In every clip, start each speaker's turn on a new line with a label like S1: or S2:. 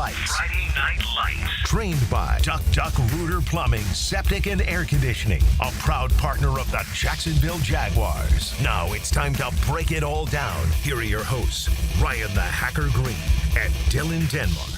S1: Lights.
S2: Friday Night Lights.
S1: Trained by Duck Rooter Plumbing, Septic and Air Conditioning, a proud partner of the Jacksonville Jaguars. Now it's time to break it all down. Here are your hosts, Ryan the Hacker Green and Dylan Denmark.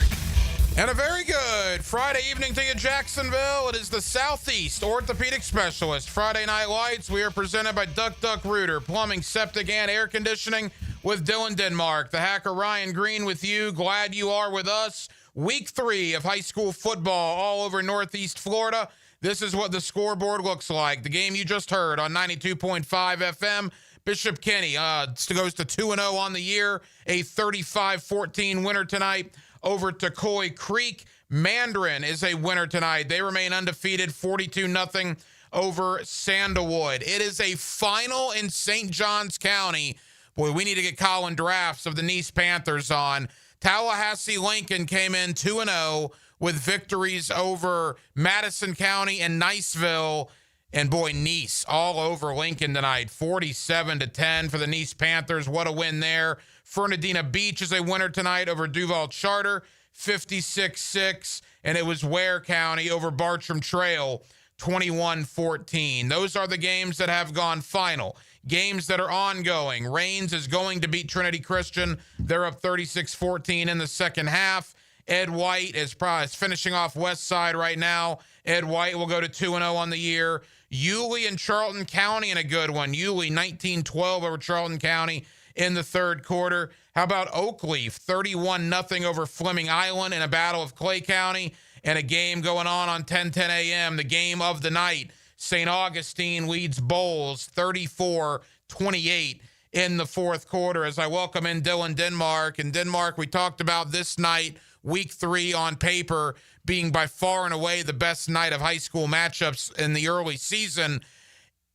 S3: And a very good Friday evening to you, Jacksonville. It is the Southeast Orthopedic Specialist Friday Night Lights. We are presented by Duck Rooter Plumbing, Septic, and Air Conditioning with Dylan Denmark. The Hacker Ryan Green with you. Glad you are with us. Week 3 of high school football all over Northeast Florida. This is what the scoreboard looks like. The game you just heard on 92.5 FM. Bishop Kenny goes to 2-0 on the year. A 35-14 winner tonight over Tocoi Creek. Mandarin is a winner tonight. They remain undefeated, 42-0 over Sandalwood. It is a final in St. Johns County. Boy, we need to get Colin Drafts of the Nice Panthers on. Tallahassee Lincoln came in 2-0 with victories over Madison County and Niceville. And boy, Nice all over Lincoln tonight, 47-10 for the Nice Panthers. What a win there. Fernandina Beach is a winner tonight over Duval Charter, 56-6. And it was Ware County over Bartram Trail, 21-14. Those are the games that have gone final. Games that are ongoing. Rains is going to beat Trinity Christian. They're up 36-14 in the second half. Ed White is finishing off West Side right now. Ed White will go to 2-0 on the year. Yulee and Charlton County in a good one. Yulee 19-12 over Charlton County in the third quarter. How about Oakleaf 31-0 over Fleming Island in a battle of Clay County, and a game going on 10:10 a.m., the game of the night. St. Augustine leads Bowles 34-28 in the fourth quarter. As I welcome in Dylan Denmark. And Denmark, we talked about this night, week 3 on paper, being by far and away the best night of high school matchups in the early season.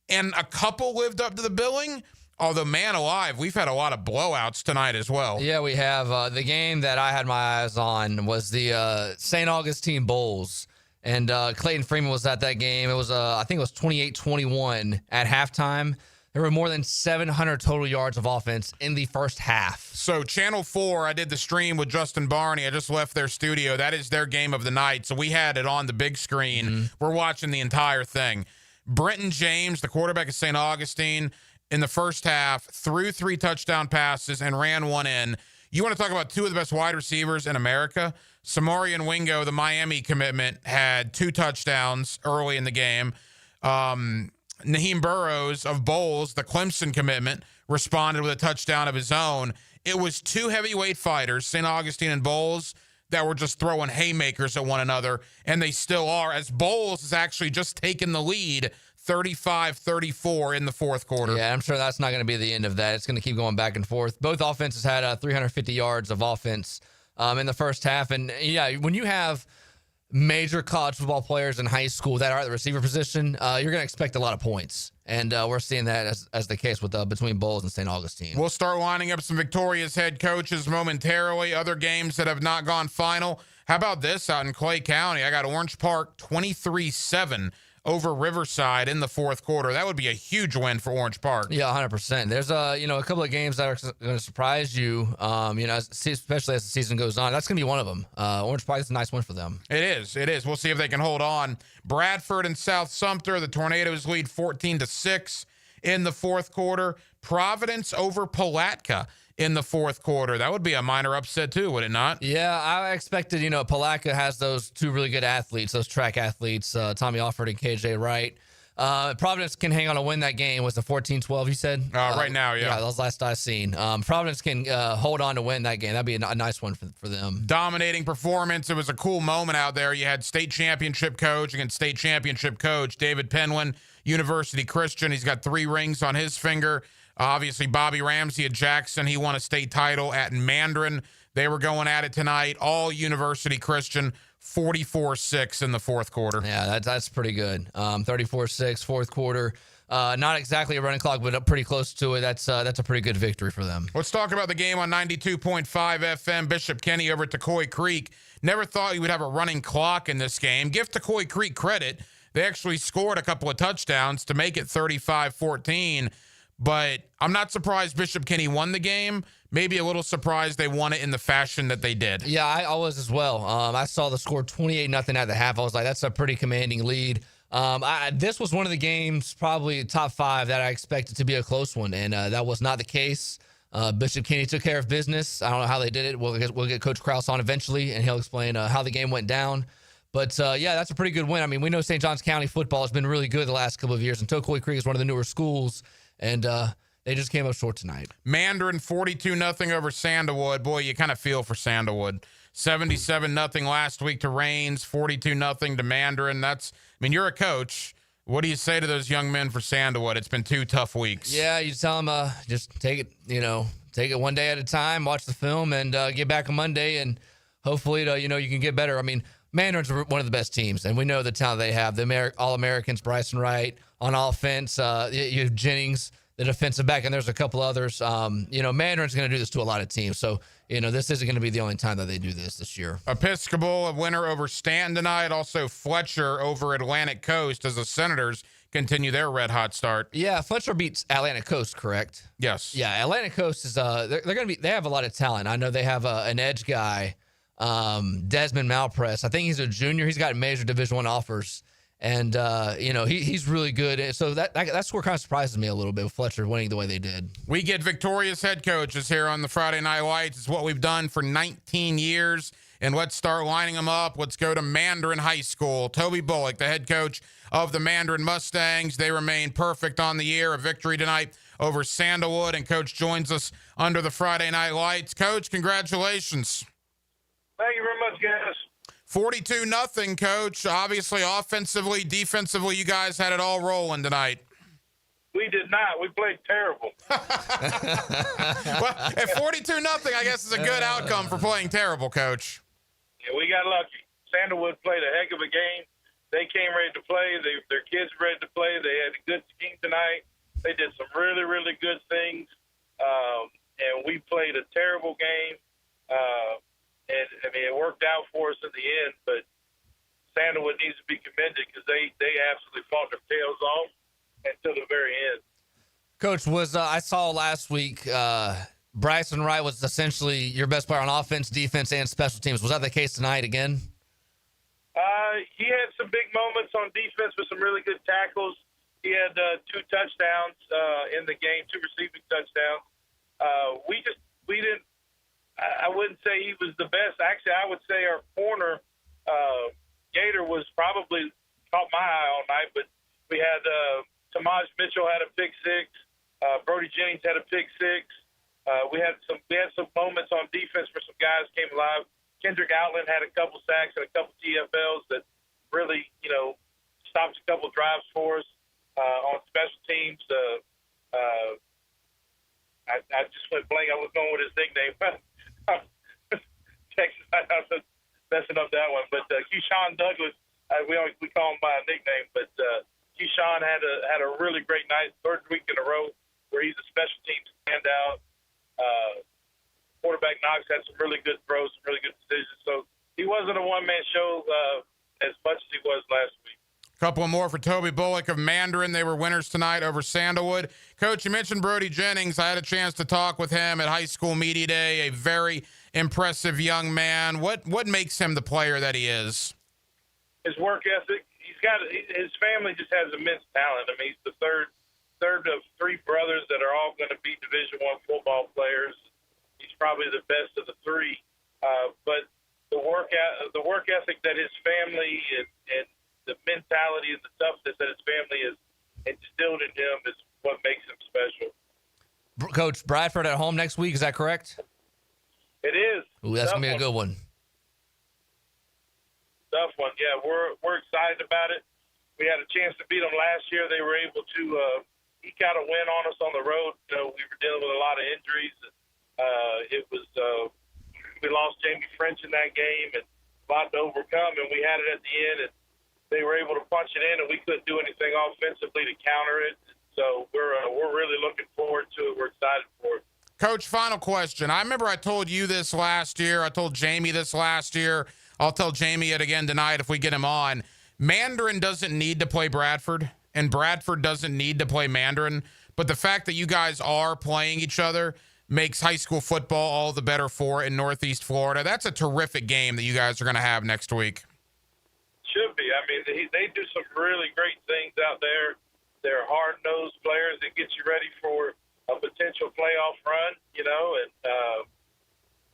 S3: And a couple lived up to the billing. Although, man alive, we've had a lot of blowouts tonight as well.
S4: Yeah, we have. The game that I had my eyes on was the St. Augustine Bowls. And Clayton Freeman was at that game. It was, I think it was 28-21 at halftime. There were more than 700 total yards of offense in the first half.
S3: So Channel 4, I did the stream with Justin Barney. I just left their studio. That is their game of the night. So we had it on the big screen. Mm-hmm. We're watching the entire thing. Brenton James, the quarterback of St. Augustine, in the first half, threw 3 touchdown passes and ran one in. You want to talk about 2 of the best wide receivers in America? Samarian Wingo, the Miami commitment, had 2 touchdowns early in the game. Naheem Burrows of Bowles, the Clemson commitment, responded with a touchdown of his own. It was 2 heavyweight fighters, St. Augustine and Bowles, that were just throwing haymakers at one another, and they still are, as Bowles has actually just taken the lead 35-34 in the fourth quarter.
S4: Yeah, I'm sure that's not going to be the end of that. It's going to keep going back and forth. Both offenses had 350 yards of offense in the first half. And, yeah, when you have major college football players in high school that are at the receiver position, you're going to expect a lot of points. And we're seeing that as the case with between Bowles and St. Augustine.
S3: We'll start lining up some victorious head coaches momentarily. Other games that have not gone final. How about this out in Clay County? I got Orange Park 23-7 over Riverside in the fourth quarter. That would be a huge win for Orange Park.
S4: Yeah, 100%. There's a couple of games that are going to surprise you. Especially as the season goes on. That's going to be one of them. Orange Park is a nice win for them.
S3: It is. We'll see if they can hold on. Bradford and South Sumter, the Tornadoes lead 14-6 in the fourth quarter. Providence over Palatka in the fourth quarter. That would be a minor upset too, would it not?
S4: Yeah, I expected, Palatka has those 2 really good athletes, those track athletes, Tommy Alford and KJ Wright. Providence can hang on to win that game. Was it 14-12, you said?
S3: Right now, yeah.
S4: Yeah, that was last I seen. Providence can hold on to win that game. That'd be a nice one for them.
S3: Dominating performance. It was a cool moment out there. You had state championship coach against state championship coach, David Penwin, University Christian. He's got 3 rings on his finger. Obviously, Bobby Ramsey at Jackson, he won a state title at Mandarin. They were going at it tonight. All University Christian, 44-6 in the fourth quarter.
S4: Yeah, that's pretty good. 34-6, fourth quarter. Not exactly a running clock, but pretty close to it. That's a pretty good victory for them.
S3: Let's talk about the game on 92.5 FM. Bishop Kenny over at Tocoi Creek. Never thought you would have a running clock in this game. Give Tocoi Creek credit. They actually scored a couple of touchdowns to make it 35-14. but I'm not surprised Bishop Kenny won the game. Maybe a little surprised they won it in the fashion that they did.
S4: Yeah, I was as well. I saw the score 28-0 at the half. I was like, that's a pretty commanding lead. This was one of the games, probably top 5, that I expected to be a close one, and that was not the case. Bishop Kenny took care of business. I don't know how they did it. We'll get Coach Krause on eventually, and he'll explain how the game went down. But, yeah, that's a pretty good win. I mean, we know St. Johns County football has been really good the last couple of years, and Toccoa Creek is one of the newer schools, and they just came up short tonight.
S3: Mandarin 42-0 over Sandalwood. Boy, you kind of feel for Sandalwood. 77-0 last week to Rains, 42-0 to Mandarin. You're a coach. What do you say to those young men for Sandalwood? It's been 2 tough weeks.
S4: Yeah, you tell them just take it one day at a time, watch the film, and get back on Monday, and hopefully, you can get better. I mean, Mandarin's one of the best teams, and we know the talent they have. The All-Americans, Bryson Wright on offense. You have Jennings, the defensive back, and there's a couple others. Mandarin's going to do this to a lot of teams. So, this isn't going to be the only time that they do this year.
S3: Episcopal, a winner over Stanton tonight. Also Fletcher over Atlantic Coast as the Senators continue their red-hot start.
S4: Yeah, Fletcher beats Atlantic Coast, correct?
S3: Yes.
S4: Yeah, Atlantic Coast is they're going to be. They have a lot of talent. I know they have an edge guy, Desmond Malpress. I think he's a junior. He's got major Division I offers. And, he's really good. So that's where kind of surprises me a little bit with Fletcher winning the way they did.
S3: We get victorious head coaches here on the Friday Night Lights. It's what we've done for 19 years. And let's start lining them up. Let's go to Mandarin High School. Toby Bullock, the head coach of the Mandarin Mustangs. They remain perfect on the year. A victory tonight over Sandalwood. And Coach joins us under the Friday Night Lights. Coach, congratulations.
S2: Thank you very much, guys.
S3: 42-0, Coach. Obviously, offensively, defensively, you guys had it all rolling tonight.
S2: We did not. We played terrible.
S3: Well, at 42-0, I guess is a good outcome for playing terrible, Coach.
S2: Yeah, we got lucky. Sandalwood played a heck of a game. They came ready to play. Their kids ready to play. They had a good team tonight. They did some really, really good things. And we played a terrible game. It worked out for us in the end, but Sandalwood needs to be commended because they absolutely fought their tails off until the very end.
S4: Coach, I saw last week Bryson Wright was essentially your best player on offense, defense, and special teams. Was that the case tonight again?
S2: He had some big moments on defense with some really good tackles. He had 2 touchdowns in the game, 2 receiving touchdowns. We didn't. I wouldn't say he was the best. Actually, I would say our corner, Gator, was probably caught my eye all night. But we had Tamaj Mitchell had a pick 6. Brody Jennings had a pick 6. We had some moments on defense where some guys came alive. Kendrick Outland had a couple sacks and a couple TFLs that really, stopped a couple drives for us on special teams. I just went blank. I was going with his nickname. Texas, I'm messing up that one. But Keyshawn Douglas, we call him by a nickname. But Keyshawn had a really great night, 3rd week in a row where he's a special teams standout. Quarterback Knox had some really good throws, some really good decisions. So he wasn't a one-man show as much as he was last week.
S3: Couple more for Toby Bullock of Mandarin. They were winners tonight over Sandalwood. Coach, you mentioned Brody Jennings. I had a chance to talk with him at High School Media Day, a very impressive young man. What makes him the player that he is?
S2: His work ethic. His family just has immense talent. I mean, he's the third of 3 brothers that are all going to be Division I football players. He's probably the best of the 3. But the work ethic that his family and the mentality and the toughness that his family has instilled in him is what makes him special.
S4: Coach, Bradford at home next week, is that correct?
S2: It is.
S4: Ooh, that's going to be a good one.
S2: Tough one, yeah. We're excited about it. We had a chance to beat them last year. They were able to eke out a win on us on the road. We were dealing with a lot of injuries. We lost Jamie French in that game and a lot to overcome, and we had it at the end, and they were able to punch it in, and we couldn't do anything offensively to counter it. So we're really looking forward to it. We're excited for it.
S3: Coach, final question. I remember I told you this last year. I told Jamie this last year. I'll tell Jamie it again tonight if we get him on. Mandarin doesn't need to play Bradford, and Bradford doesn't need to play Mandarin. but the fact that you guys are playing each other makes high school football all the better for in Northeast Florida. That's a terrific game that you guys are going to have next week.
S2: Should be. I mean, they do some really great things out there. They're hard-nosed players that get you ready for a potential playoff run, and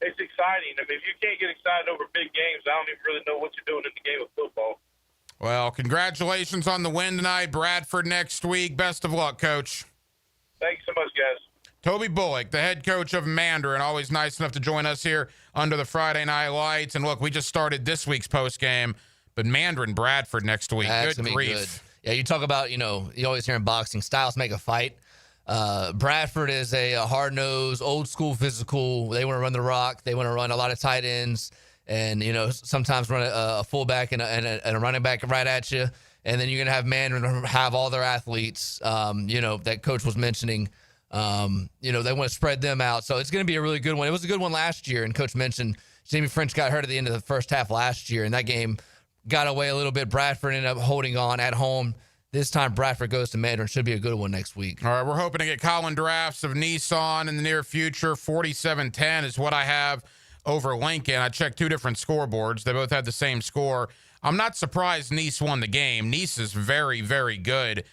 S2: it's exciting. I mean, if you can't get excited over big games, I don't even really know what you're doing in the game of football.
S3: Well, congratulations on the win tonight. Bradford next week. Best of luck, Coach.
S2: Thanks so much, guys.
S3: Toby Bullock, the head coach of Mandarin, always nice enough to join us here under the Friday Night Lights. And look, we just started this week's post game, but Mandarin Bradford next week.
S4: That's
S3: Good grief. Good.
S4: Yeah, you talk about, you always hear in boxing, styles make a fight. Bradford is a hard-nosed, old-school physical. They want to run the rock. They want to run a lot of tight ends and, sometimes run a fullback and a running back right at you. And then you're going to have Mandarin have all their athletes, that Coach was mentioning. They want to spread them out. So it's going to be a really good one. It was a good one last year, and Coach mentioned Jamie French got hurt at the end of the first half last year, and that game got away a little bit. Bradford ended up holding on at home. This time, Bradford goes to Mandarin. Should be a good one next week.
S3: All right, we're hoping to get Colin Drafts of Nissan in the near future. 47-10 is what I have over Lincoln. I checked two different scoreboards. They both had the same score. I'm not surprised Nice won the game. Nice is very, very good.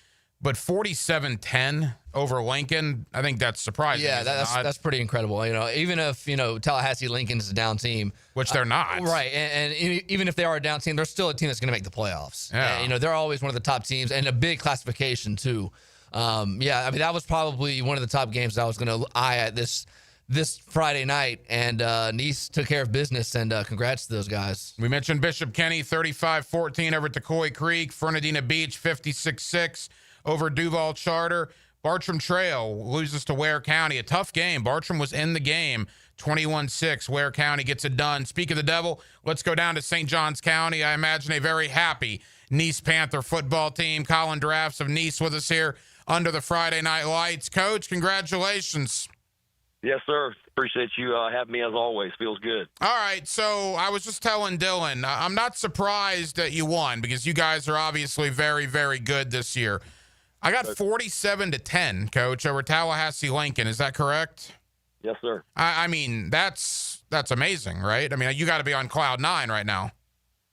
S3: But 47-10 over Lincoln, I think that's surprising.
S4: Yeah, that's pretty incredible. Even if, Tallahassee Lincoln's a down team.
S3: Which they're not.
S4: Right. And even if they are a down team, they're still a team that's going to make the playoffs.
S3: Yeah.
S4: And, they're always one of the top teams and a big classification, too. That was probably one of the top games that I was going to eye at this Friday night. And Nice took care of business, and congrats to those guys.
S3: We mentioned Bishop Kenny, 35-14 over at Decoy Creek. Fernandina Beach, 56-6. Over Duval Charter. Bartram Trail loses to Ware County. A tough game. Bartram was in the game. 21-6. Ware County gets it done. Speak of the devil, let's go down to St. Johns County. I imagine a very happy Nice Panther football team. Colin Drafts of Nice with us here under the Friday Night Lights. Coach, congratulations.
S5: Yes, sir. Appreciate you having me as always. Feels good.
S3: All right, so I was just telling Dylan, I'm not surprised that you won because you guys are obviously very, very good this year. I got 47-10, Coach, over Tallahassee Lincoln. Is that correct?
S5: Yes, sir.
S3: I mean, that's amazing, right? I mean, you got to be on cloud nine right now.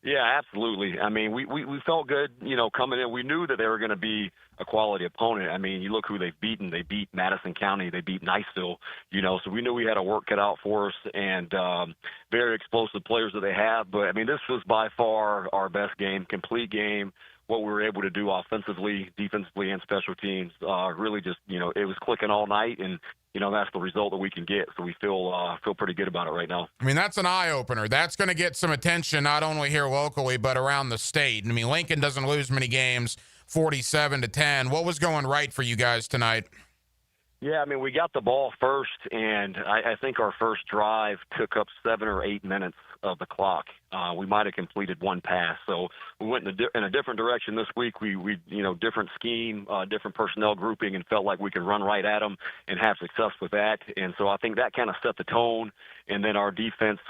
S5: Yeah, absolutely. I mean, we felt good, coming in. We knew that they were going to be a quality opponent. I mean, you look who they've beaten. They beat Madison County. They beat Niceville, so we knew we had a work cut out for us, and very explosive players that they have. But, I mean, this was by far our best game, complete game. What we were able to do offensively, defensively, and special teams, really just, it was clicking all night, and, that's the result that we can get. So we feel pretty good about it right now.
S3: I mean, that's an eye-opener. That's going to get some attention not only here locally but around the state. I mean, Lincoln doesn't lose many games, 47-10. What was going right for you guys tonight?
S5: Yeah, I mean, we got the ball first, and I think our first drive took up 7 or 8 minutes of the clock. We might have completed one pass. So we went in a different direction this week. We different scheme, different personnel grouping, and felt like we could run right at them and have success with that. And so I think that kind of set the tone. And then our defense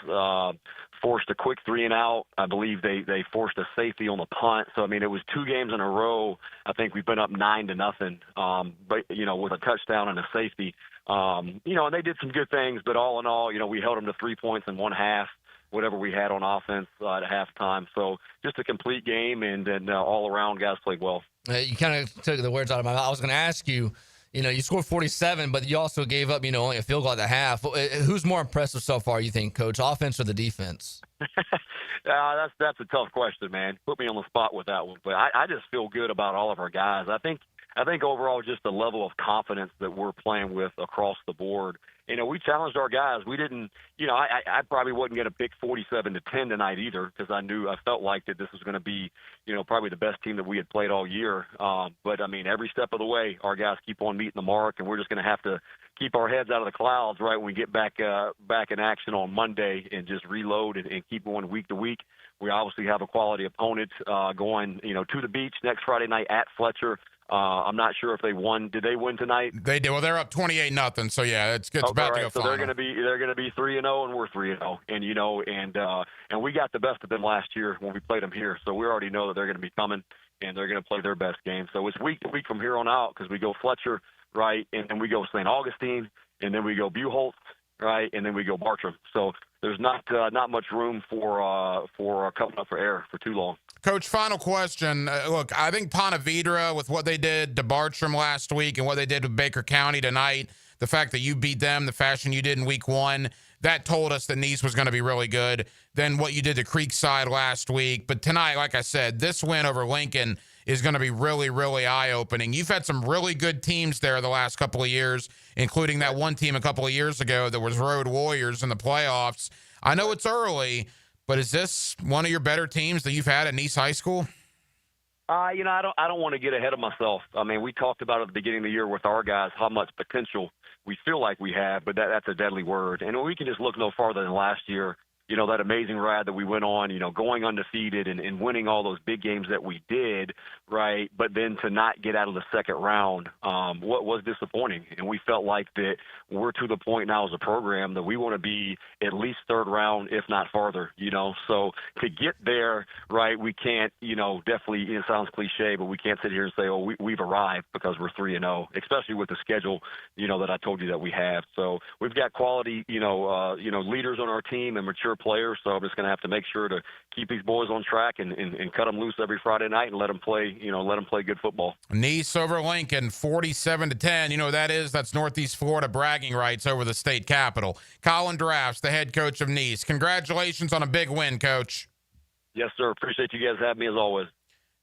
S5: forced a quick 3-and-out. I believe they forced a safety on the punt. So, I mean, it was 2 games in a row. I think we've been up 9-0, but, with a touchdown and a safety. And they did some good things, but all in all, we held them to 3 points in one half, whatever we had on offense at halftime. So just a complete game, and then all around, guys played well.
S4: You kind of took the words out of my mouth. I was going to ask you, you scored 47, but you also gave up, only a field goal at the half. Who's more impressive so far, you think, Coach, offense or the defense?
S5: That's a tough question, man. Put me on the spot with that one. But I just feel good about all of our guys. I think overall just the level of confidence that we're playing with across the board. We challenged our guys. We didn't, I probably wasn't going to pick 47-10 tonight either, because I felt like that this was going to be, probably the best team that we had played all year. But I mean, every step of the way, our guys keep on meeting the mark, and we're just going to have to keep our heads out of the clouds right when we get back in action on Monday, and just reload and keep going week to week. We obviously have a quality opponent going, to the beach next Friday night at Fletcher. I'm not sure if they won. Did they win tonight?
S3: They did. Well, they're up 28-0. So yeah, it's about to go
S5: so
S3: final.
S5: they're going to be 3-0, and we're 3-0, and we got the best of them last year when we played them here. So we already know that they're going to be coming, and they're going to play their best game. So it's week to week from here on out, because we go Fletcher, right? And then we go St. Augustine, and then we go Buchholz, right? And then we go Bartram. So there's not much room for coming up for air for too long.
S3: Coach, final question. Look, I think Ponte Vedra, with what they did to Bartram last week and what they did with Baker County tonight, the fact that you beat them the fashion you did in week 1, that told us that Nease was going to be really good. Then what you did to Creekside last week. But tonight, like I said, this win over Lincoln is going to be really, really eye-opening. You've had some really good teams there the last couple of years, including that one team a couple of years ago that was Road Warriors in the playoffs. I know it's early, but is this one of your better teams that you've had at Nease High School?
S5: I don't want to get ahead of myself. I mean, we talked about at the beginning of the year with our guys how much potential we feel like we have, but that's a deadly word. And we can just look no farther than last year. That amazing ride that we went on, going undefeated and winning all those big games that we did, right? But then to not get out of the second round, what was disappointing. And we felt like that we're to the point now as a program that we want to be at least third round, if not farther, So to get there, right, we can't, definitely, it sounds cliche, but we can't sit here and say, oh, we've arrived because we're 3-0, especially with the schedule, that I told you that we have. So we've got quality, leaders on our team and mature players, so I'm just going to have to make sure to keep these boys on track and cut them loose every Friday night and let them play good football.
S3: Nease over Lincoln, 47-10. You know what that is? That's Northeast Florida bragging rights over the state capital. Colin Drafts, the head coach of Nease. Congratulations on a big win, Coach.
S5: Yes, sir. Appreciate you guys having me as always.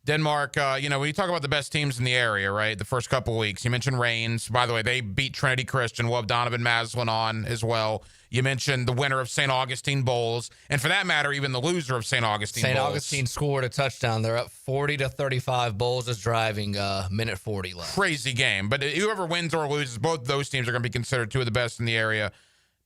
S3: Denmark, when you talk about the best teams in the area, right, the first couple of weeks, you mentioned Rains. By the way, they beat Trinity Christian. We'll have Donovan Maslin on as well. You mentioned the winner of St. Augustine Bowls, and for that matter, even the loser of St. Augustine Bowls.
S4: St. Augustine scored a touchdown. They're up 40-35. Bowls is driving minute 40 left.
S3: Crazy game. But whoever wins or loses, both those teams are going to be considered two of the best in the area.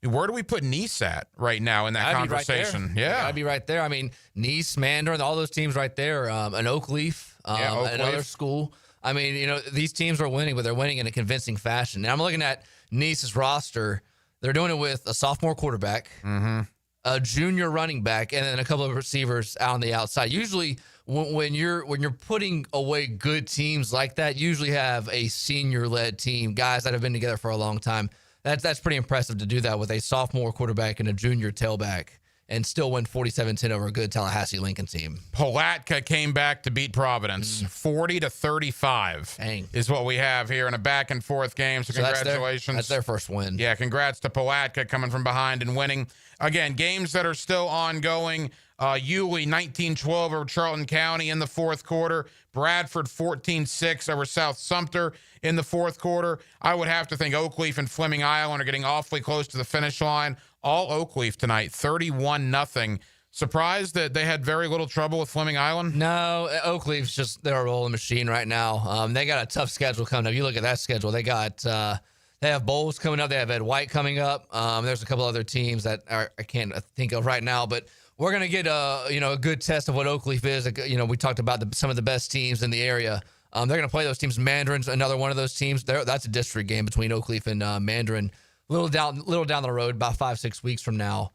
S3: Where do we put Nease at right now in that conversation?
S4: Right there. I'd be right there. I mean, Nease, Mandarin, all those teams right there. An Oakleaf, another school. I mean, these teams are winning, but they're winning in a convincing fashion. And I'm looking at Nease's roster. They're doing it with a sophomore quarterback, a junior running back, and then a couple of receivers out on the outside. Usually, when you're putting away good teams like that, you usually have a senior-led team, guys that have been together for a long time. That's pretty impressive to do that with a sophomore quarterback and a junior tailback and still win 47-10 over a good Tallahassee Lincoln team.
S3: Palatka came back to beat Providence, 40-35.
S4: Dang.
S3: Is what we have here in a back-and-forth game, so congratulations.
S4: That's their first win.
S3: Yeah, congrats to Palatka coming from behind and winning. Again, games that are still ongoing. Yulee 19-12 over Charlton County in the fourth quarter. Bradford 14-6 over South Sumter in the fourth quarter. I would have to think Oakleaf and Fleming Island are getting awfully close to the finish line. All Oakleaf tonight, 31-0. Surprised that they had very little trouble with Fleming Island?
S4: No, Oakleaf's just, they're a rolling machine right now. They got a tough schedule coming up. You look at that schedule. They have Bowls coming up. They have Ed White coming up. There's a couple other teams that I can't think of right now, but we're going to get a good test of what Oakleaf is. We talked about some of the best teams in the area. They're going to play those teams. Mandarin's another one of those teams. That's a district game between Oakleaf and Mandarin. Little down the road, about 5-6 weeks from now.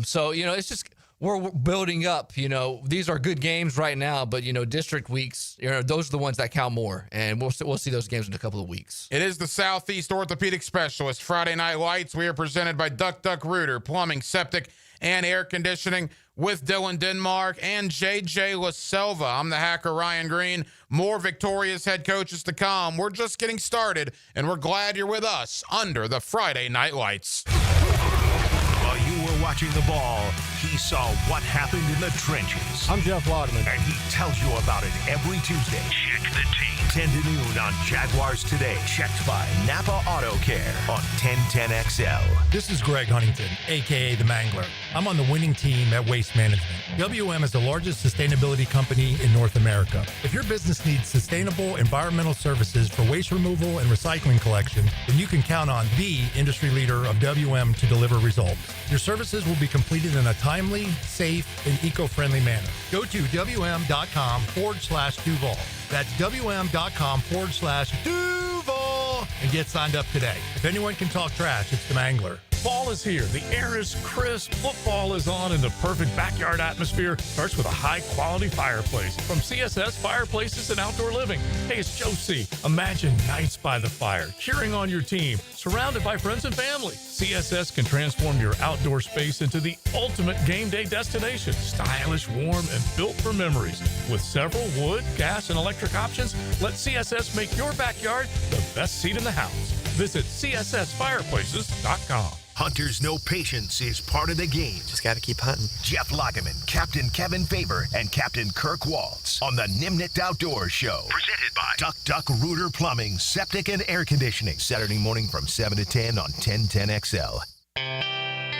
S4: So it's just we're building up. These are good games right now, but district weeks, those are the ones that count more, and we'll see those games in a couple of weeks.
S3: It is the Southeast Orthopedic Specialist Friday Night Lights. We are presented by Duck Duck Rooter Plumbing, Septic, and Air Conditioning with Dylan Denmark and JJ LaSelva. I'm the hacker Ryan Green. More victorious head coaches to come. We're just getting started, and we're glad you're with us under the Friday Night Lights.
S1: While you were watching the ball, he saw what happened in the trenches.
S6: I'm Jeff Lodman.
S1: And he tells you about it every Tuesday. Check the tape. 10 to noon on Jaguars Today. Checked by Napa Auto Care on 1010XL.
S6: This is Greg Huntington, a.k.a. The Mangler. I'm on the winning team at Waste Management. WM is the largest sustainability company in North America. If your business needs sustainable environmental services for waste removal and recycling collection, then you can count on the industry leader of WM to deliver results. Your services will be completed in a timely, safe, and eco-friendly manner. Go to WM.com/Duval. That's WM.com/Duval and get signed up today. If anyone can talk trash, it's the Mangler. Fall is here. The air is crisp, football is on, and the perfect backyard atmosphere starts with a high-quality fireplace from CSS Fireplaces and Outdoor Living. Hey, it's Joe C. Imagine nights by the fire, cheering on your team, surrounded by friends and family. CSS can transform your outdoor space into the ultimate game day destination. Stylish, warm, and built for memories. With several wood, gas, and electric options, let CSS make your backyard the best seat in the house. Visit CSSFireplaces.com.
S1: Hunters Know Patience is part of the game.
S7: Just got to keep hunting.
S1: Jeff Lageman, Captain Kevin Faber, and Captain Kirk Waltz on the Nimnicht Outdoors Show. Presented by Duck Rooter Plumbing, Septic and Air Conditioning. Saturday morning from 7 to 10 on 1010XL.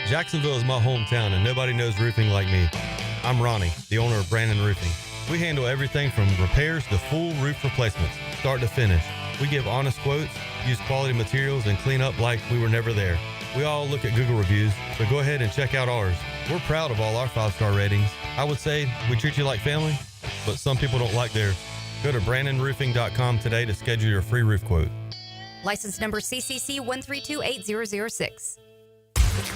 S8: Jacksonville is my hometown, and nobody knows roofing like me. I'm Ronnie, the owner of Brandon Roofing. We handle everything from repairs to full roof replacements, start to finish. We give honest quotes, use quality materials, and clean up like we were never there. We all look at Google reviews, so go ahead and check out ours. We're proud of all our 5-star ratings. I would say we treat you like family, but some people don't like theirs. Go to BrandonRoofing.com today to schedule your free roof quote.
S9: License number CCC 1328006.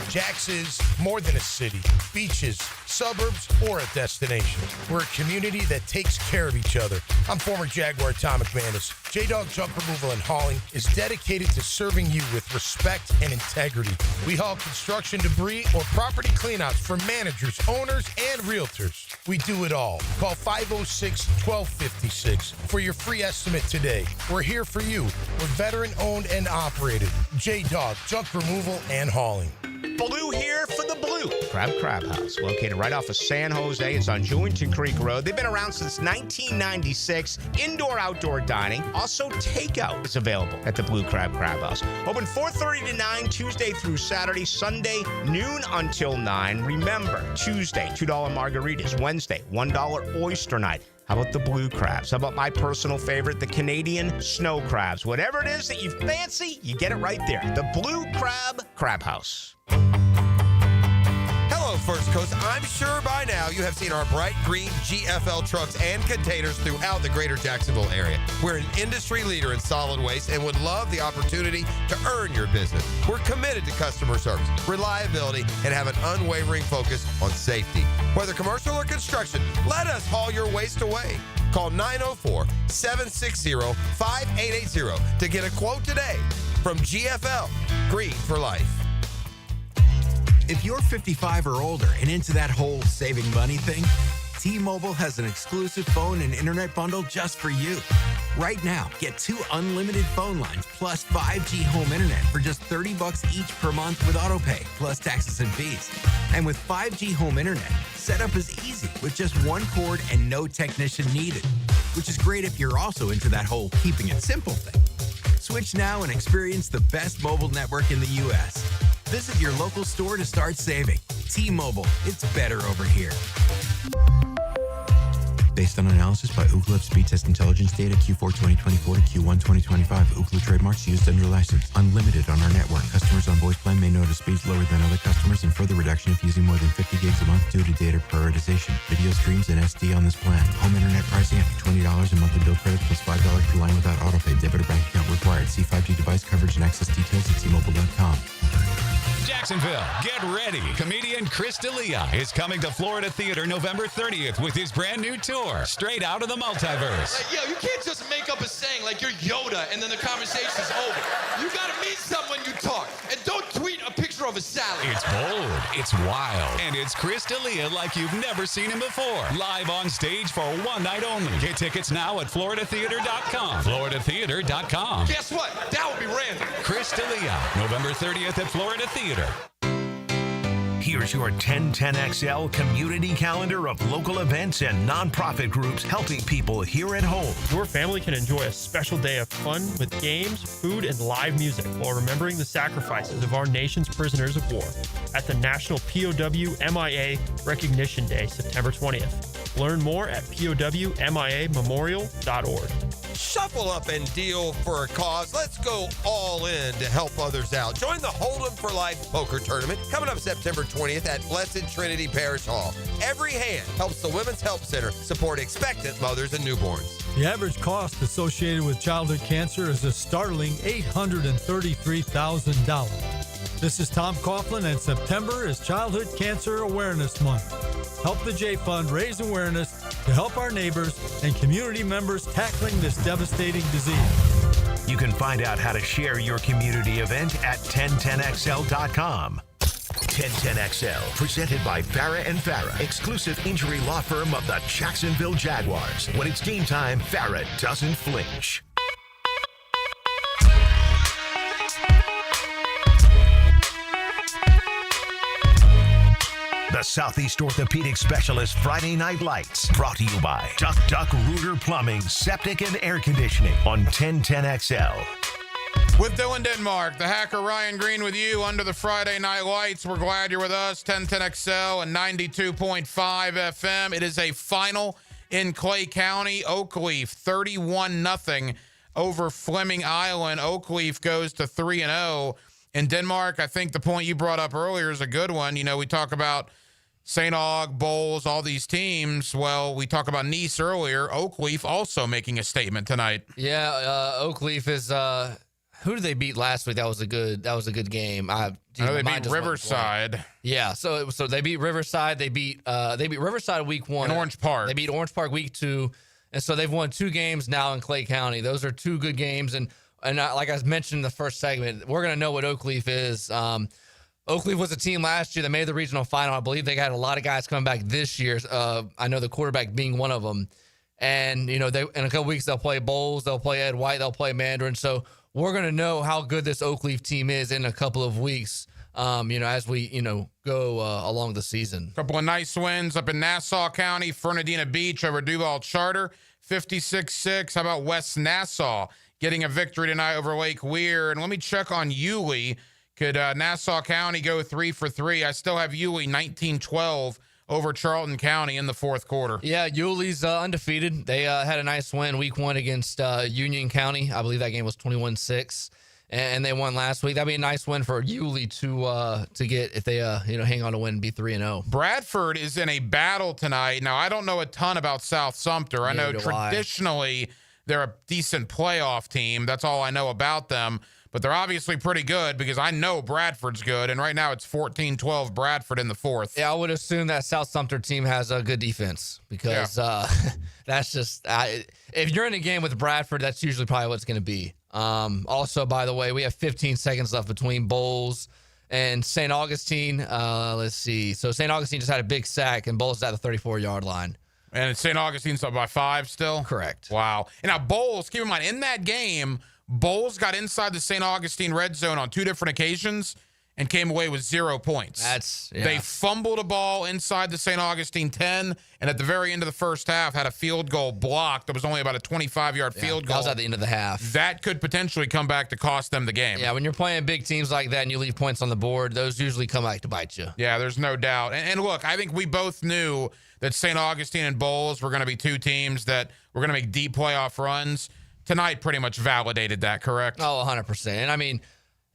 S10: Jax is more than a city, beaches, suburbs, or a destination. We're a community that takes care of each other. I'm former Jaguar Tom McManus. J-Dog Junk Removal and Hauling is dedicated to serving you with respect and integrity. We haul construction debris or property cleanouts for managers, owners, and realtors. We do it all. Call 506-1256 for your free estimate today. We're here for you. We're veteran-owned and operated. J-Dog Junk Removal and Hauling.
S11: Blue here for the Blue Crab House, located right off of San Jose. It's on Jewington Creek Road. They've been around since 1996. Indoor-outdoor dining. Also, takeout is available at the Blue Crab House. Open 4:30 to 9, Tuesday through Saturday. Sunday, noon until 9. Remember, Tuesday, $2 margaritas. Wednesday, $1 oyster night. How about the blue crabs? How about my personal favorite, the Canadian snow crabs? Whatever it is that you fancy, you get it right there. The Blue Crab House.
S7: Hello, First Coast. I'm sure by now you have seen our bright green GFL trucks and containers throughout the greater Jacksonville area. We're an industry leader in solid waste and would love the opportunity to earn your business. We're committed to customer service, reliability, and have an unwavering focus on safety. Whether commercial or construction, let us haul your waste away. Call 904-760-5880 to get a quote today from GFL, Green for Life.
S12: If you're 55 or older and into that whole saving money thing, T-Mobile has an exclusive phone and internet bundle just for you. Right now, get 2 unlimited phone lines plus 5G home internet for just $30 each per month with AutoPay, plus taxes and fees. And with 5G home internet, setup is easy with just one cord and no technician needed, which is great if you're also into that whole keeping it simple thing. Switch now and experience the best mobile network in the U.S. Visit your local store to start saving. T-Mobile, it's better over here. Based on analysis by Ookla of Speed Test Intelligence data Q4 2024 to Q1 2025, Ookla trademarks used under license. Unlimited on our network. Customers on voice plan may notice speeds lower than other customers and further reduction if using more than 50 gigs a month due to data prioritization. Video streams and SD on this plan. Home internet pricing after $20 and monthly bill credits plus $5 per line without autopay. Debit or bank account required. See 5G device coverage and access details at T-Mobile.com.
S13: Jacksonville, get ready. Comedian Chris D'Elia is coming to Florida Theater November 30th with his brand new tour, Straight Out of the Multiverse.
S14: Like, yo, you can't just make up a saying like you're Yoda and then the conversation's over. You gotta mean something when you talk. And don't tweet a picture of a salad.
S13: It's bold, it's wild, and it's Chris D'Elia like you've never seen him before. Live on stage for one night only. Get tickets now at FloridaTheater.com. FloridaTheater.com.
S14: Guess what? That would be random.
S13: Chris D'Elia, November 30th at Florida Theater.
S1: Here's your 1010XL community calendar of local events and nonprofit groups helping people here at home.
S15: Your family can enjoy a special day of fun with games, food, and live music while remembering the sacrifices of our nation's prisoners of war at the National POW MIA Recognition Day, September 20th. Learn more at POWMIAmemorial.org.
S7: Shuffle up and deal for a cause. Let's go all in to help others out. Join the Hold'em for Life poker tournament coming up September 20th at Blessed Trinity Parish Hall. Every hand helps the Women's Help Center support expectant mothers and newborns.
S16: The average cost associated with childhood cancer is a startling $833,000. This is Tom Coughlin, and September is Childhood Cancer Awareness Month. Help the J Fund raise awareness to help our neighbors and community members tackling this devastating disease.
S1: You can find out how to share your community event at 1010XL.com. 1010XL, presented by Farah and Farah, exclusive injury law firm of the Jacksonville Jaguars. When it's game time, Farah doesn't flinch. The Southeast Orthopedic Specialist Friday Night Lights, brought to you by Duck Rooter Plumbing, Septic and Air Conditioning on 1010XL.
S3: With Dylan Denmark, the hacker Ryan Green with you under the Friday Night Lights. We're glad you're with us. 1010XL and 92.5 FM. It is a final in Clay County. Oakleaf 31-0 over Fleming Island. Oakleaf goes to 3-0. In Denmark, I think the point you brought up earlier is a good one. You know, we talk about St. Aug, Bowles, all these teams. Well, we talked about Nice earlier. Oakleaf also making a statement tonight.
S4: Yeah, Oakleaf is who did they beat last week? That was a good game.
S3: They beat Riverside.
S4: Yeah, so they beat Riverside. They beat Riverside week 1
S3: in Orange Park.
S4: They beat Orange Park week 2, and so they've won 2 games now in Clay County. Those are 2 good games, and like I mentioned in the first segment, we're gonna know what Oakleaf is. Oakleaf was a team last year that made the regional final. I believe they got a lot of guys coming back this year. I know the quarterback being one of them. And, you know, in a couple weeks, they'll play Bowles, they'll play Ed White, they'll play Mandarin. So we're going to know how good this Oakleaf team is in a couple of weeks, as we, go along the season.
S3: A couple of nice wins up in Nassau County, Fernandina Beach over Duval Charter, 56-6. How about West Nassau getting a victory tonight over Lake Weir? And let me check on Yulee. Could Nassau County go 3 for 3? I still have Yulee 19-12 over Charlton County in the fourth quarter.
S4: Yeah, Yulee's undefeated. They had a nice win week 1 against Union County. I believe that game was 21-6, and they won last week. That'd be a nice win for Yulee to get if they hang on to win and be 3-0.
S3: Bradford is in a battle tonight. Now I don't know a ton about South Sumter. I know traditionally they're a decent playoff team. That's all I know about them. But they're obviously pretty good because I know Bradford's good, and right now it's 14-12 Bradford in the fourth.
S4: Yeah, I would assume that South Sumter team has a good defense because that's just if you're in a game with Bradford, that's usually probably what it's going to be. Also, by the way, we have 15 seconds left between Bowles and St. Augustine. Let's see. So St. Augustine just had a big sack, and Bowles is at the 34-yard line.
S3: And St. Augustine's up by 5 still?
S4: Correct.
S3: Wow. And now Bowles, keep in mind, in that game, Bowles got inside the St. Augustine red zone on 2 different occasions and came away with 0 points. They fumbled a ball inside the St. Augustine 10, and at the very end of the first half had a field goal blocked that was only about a 25-yard field goal.
S4: That was at the end of the half.
S3: That could potentially come back to cost them the game.
S4: Yeah, when you're playing big teams like that and you leave points on the board, those usually come back to bite you.
S3: Yeah, there's no doubt. And look, I think we both knew that St. Augustine and Bowles were going to be 2 teams that were going to make deep playoff runs. Tonight pretty much validated that, correct?
S4: Oh, 100%. And I mean,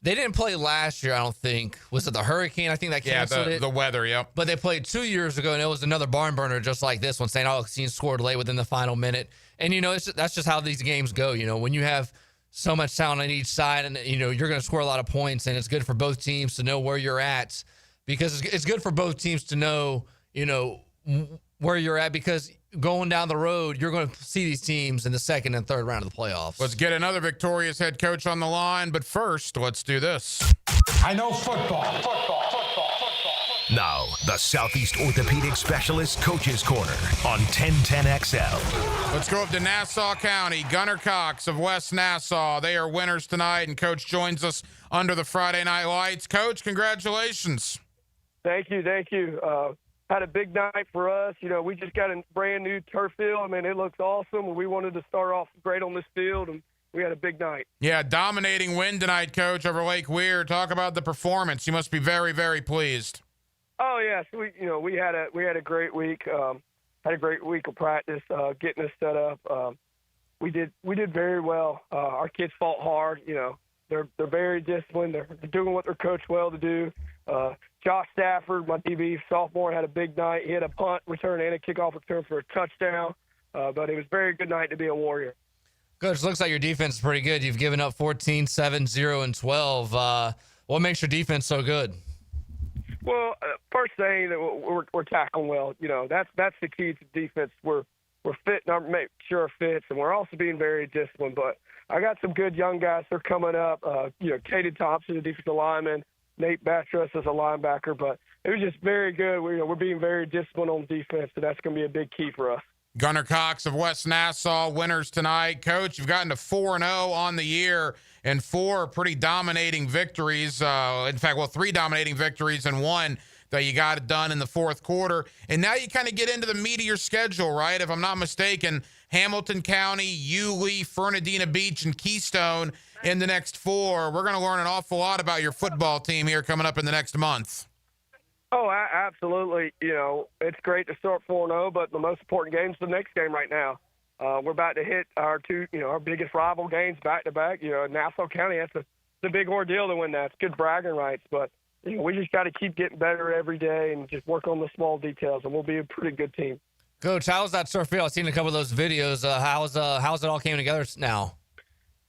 S4: they didn't play last year, I don't think. Was it the hurricane? I think that canceled it.
S3: The weather, yep.
S4: But they played 2 years ago, and it was another barn burner just like this one. St. Augustine scored late within the final minute. And, that's just how these games go. When you have so much talent on each side and, you're going to score a lot of points, and it's good for both teams to know where you're at because it's good for both teams to know, where you're at because going down the road, you're going to see these teams in the second and third round of the playoffs.
S3: Let's get another victorious head coach on the line, but first, let's do this.
S17: I know football.
S1: Now, the Southeast Orthopedic Specialist Coaches Corner on 1010XL.
S3: Let's go up to Nassau County. Gunnar Cox of West Nassau. They are winners tonight, and Coach joins us under the Friday Night Lights. Coach, congratulations.
S18: Thank you. Had a big night for us. We just got a brand new turf field. I mean, it looks awesome. We wanted to start off great on this field, and we had a big night.
S3: Yeah, dominating win tonight, Coach, over Lake Weir. Talk about the performance. You must be very, very pleased.
S18: Oh yes, we had a great week. Had a great week of practice, getting us set up. We did very well. Our kids fought hard. They're very disciplined. They're doing what they're coached well to do. Josh Stafford, my DB sophomore, had a big night. He had a punt return and a kickoff return for a touchdown. But it was a very good night to be a Warrior.
S4: Coach, looks like your defense is pretty good. You've given up 14, 7, 0, and 12. What makes your defense so good?
S18: Well, first thing that we're tackling well. You know, that's the key to defense. We're fitting our make sure it fits, and we're also being very disciplined. But I got some good young guys. They're coming up. You know, Caden Thompson, the defensive lineman, Nate Bastress is a linebacker. But it was just very good. We're being very disciplined on defense, and that's going to be a big key for us.
S3: Gunnar Cox of West Nassau, winners tonight. Coach, you've gotten to 4-0 on the year and 4 pretty dominating victories. In fact, 3 dominating victories and 1 that you got it done in the fourth quarter. And now you kind of get into the meat of your schedule, right? If I'm not mistaken, Hamilton County, Yulee, Fernandina Beach, and Keystone in the next 4. We're going to learn an awful lot about your football team here coming up in the next month.
S18: Oh, absolutely. You know, it's great to start 4-0, but the most important game is the next game right now. We're about to hit our 2, our biggest rival games back-to-back. You know, Nassau County, that's a big ordeal to win that. It's good bragging rights, but we just got to keep getting better every day and just work on the small details, and we'll be a pretty good team.
S4: Coach, how's that turf field? I've seen a couple of those videos. How's it all came together now?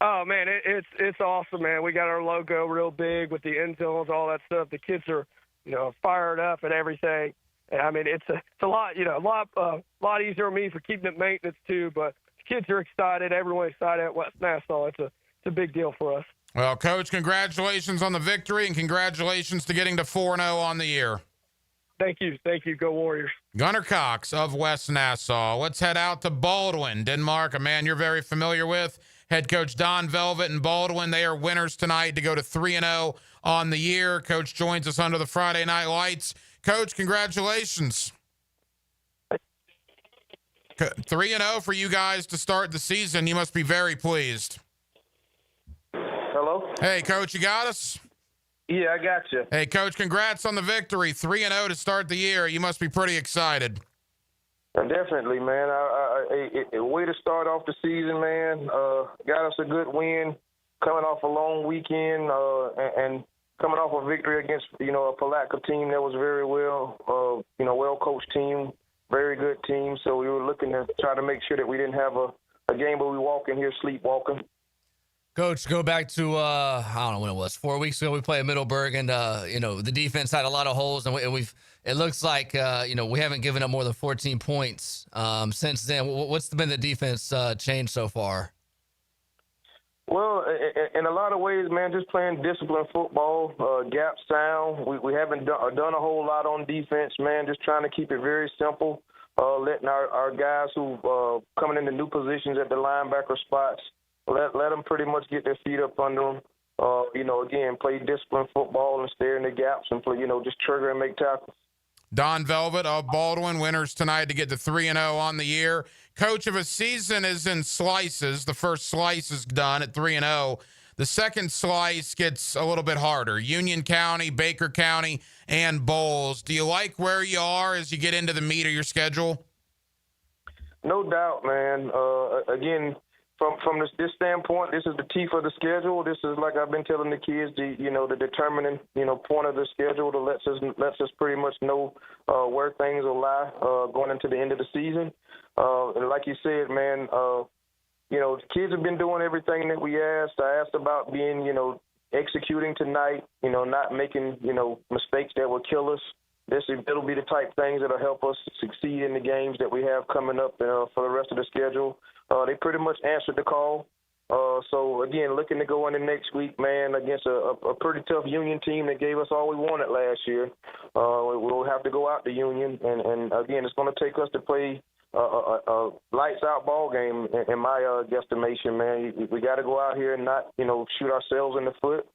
S18: Oh man, it's awesome, man. We got our logo real big with the end zones, all that stuff. The kids are, fired up and everything. And I mean, it's a lot, a lot easier on me for keeping it maintenance too. But the kids are excited. Everyone's excited at West Nassau. It's a big deal for us.
S3: Well, Coach, congratulations on the victory, and congratulations to getting to 4-0 on the year.
S18: Thank you. Go Warriors.
S3: Gunnar Cox of West Nassau. Let's head out to Baldwin, Denmark, a man you're very familiar with. Head coach Don Velvet and Baldwin, they are winners tonight to go to 3-0 on the year. Coach joins us under the Friday Night Lights. Coach, congratulations. 3-0 for you guys to start the season. You must be very pleased.
S19: Hello?
S3: Hey, Coach, you got us?
S19: Yeah, I got you.
S3: Hey, Coach, congrats on the victory. 3-0 to start the year. You must be pretty excited.
S19: Definitely, man. A way to start off the season, man. Got us a good win, coming off a long weekend, and coming off a victory against, a Palatka team that was very well-coached team, very good team. So we were looking to try to make sure that we didn't have a game where we walk in here sleepwalking.
S4: Coach, go back to, I don't know when it was, 4 weeks ago we played Middleburg, and, the defense had a lot of holes, and it looks like, we haven't given up more than 14 points since then. What's been the defense change so far?
S19: Well, in a lot of ways, man, just playing disciplined football, gap sound. We haven't done a whole lot on defense, man, just trying to keep it very simple, letting our guys who coming into new positions at the linebacker spots, let them pretty much get their feet up under them. Again, play disciplined football and stare in the gaps and play, just trigger and make tackles.
S3: Don Velvet of Baldwin, winners tonight to get to 3-0 on the year. Coach, of a season is in slices. The first slice is done at 3-0. The second slice gets a little bit harder. Union County, Baker County, and Bowles. Do you like where you are as you get into the meat of your schedule?
S19: No doubt, man. Again, from this standpoint, this is the teeth of the schedule. This is, like I've been telling the kids, the determining, point of the schedule that lets us pretty much know where things will lie going into the end of the season. And like you said, man, the kids have been doing everything that we asked. I asked about being, executing tonight, not making, mistakes that will kill us. It'll be the type things that'll help us succeed in the games that we have coming up for the rest of the schedule. They pretty much answered the call. So, again, looking to go into next week, man, against a pretty tough Union team that gave us all we wanted last year. We'll have to go out to Union, and again, it's going to take us to play a lights-out ball game, in my guesstimation, man. We got to go out here and not, shoot ourselves in the foot,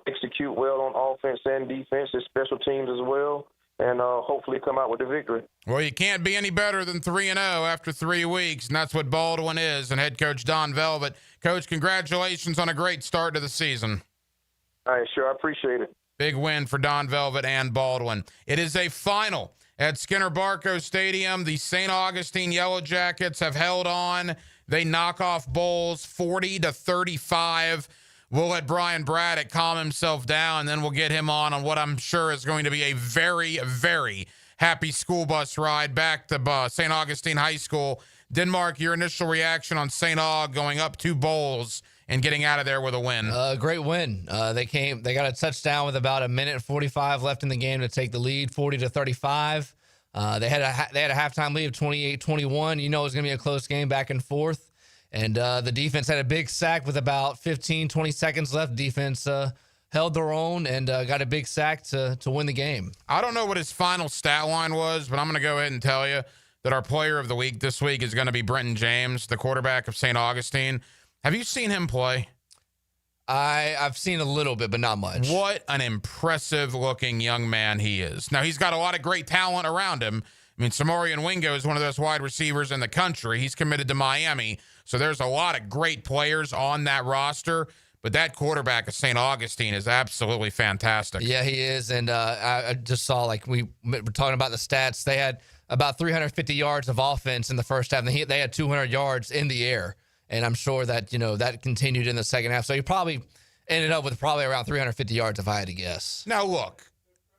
S19: execute well on offense and defense, and special teams as well, and hopefully come out with a victory.
S3: Well, you can't be any better than 3-0 after 3 weeks, and that's what Baldwin is, and head coach Don Velvet. Coach, congratulations on a great start to the season.
S19: All right, sure, I appreciate it.
S3: Big win for Don Velvet and Baldwin. It is a final at Skinner Barco Stadium. The St. Augustine Yellow Jackets have held on. They knock off Bowles 40-35. We'll let Brian Braddock calm himself down, and then we'll get him on what I'm sure is going to be a very, very happy school bus ride back to St. Augustine High School. Denmark, your initial reaction on St. Aug going up to Bowles and getting out of there with a win.
S4: Great win. They got a touchdown with about 1:45 left in the game to take the lead, 40-35. They had a halftime lead of 28-21. You know it was going to be a close game back and forth. And the defense had a big sack with about 15-20 seconds left. Defense held their own and got a big sack to win the game.
S3: I don't know what his final stat line was, but I'm going to go ahead and tell you that our player of the week this week is going to be Brenton James, the quarterback of St. Augustine. Have you seen him play?
S4: I've seen a little bit, but not much.
S3: What an impressive-looking young man he is. Now, he's got a lot of great talent around him. I mean, Samorian Wingo is one of the best wide receivers in the country. He's committed to Miami, so there's a lot of great players on that roster. But that quarterback of St. Augustine is absolutely fantastic.
S4: Yeah, he is. And I just saw, like, we were talking about the stats. They had about 350 yards of offense in the first half, and they had 200 yards in the air. And I'm sure that, that continued in the second half. So he probably ended up with probably around 350 yards if I had to guess.
S3: Now, look,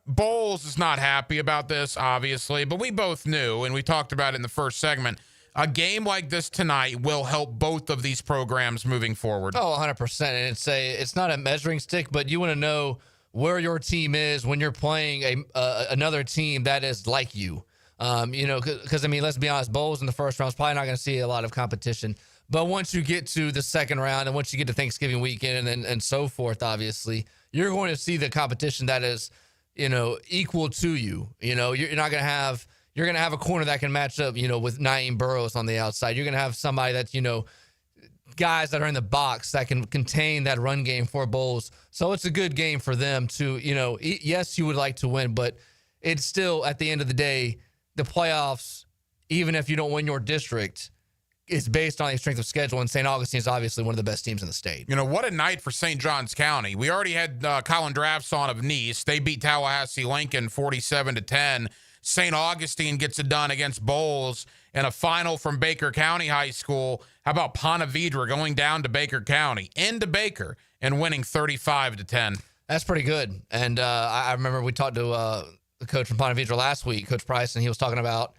S3: Bowles is not happy about this, obviously, but we both knew, and we talked about it in the first segment, a game like this tonight will help both of these programs moving forward.
S4: Oh, 100%. And it's not a measuring stick, but you want to know where your team is when you're playing another team that is like you. Because, I mean, let's be honest, Bowles in the first round is probably not going to see a lot of competition. But once you get to the second round and once you get to Thanksgiving weekend and so forth, obviously, you're going to see the competition that is, equal to you. You're not going to have – you're going to have a corner that can match up, with Naeem Burrows on the outside. You're going to have somebody that's, guys that are in the box that can contain that run game for Bowles. So it's a good game for them to, yes, you would like to win, but it's still, at the end of the day, the playoffs, even if you don't win your district – is based on a strength of schedule, and St. Augustine is obviously one of the best teams in the state.
S3: What a night for St. Johns County. We already had Colin Drafts on of Nice. They beat Tallahassee Lincoln 47-10. St. Augustine gets it done against Bowles in a final from Baker County High School. How about Ponte Vedra going down to Baker County, into Baker, and winning 35-10?
S4: That's pretty good. And I remember we talked to the coach from Ponte Vedra last week, Coach Price, and he was talking about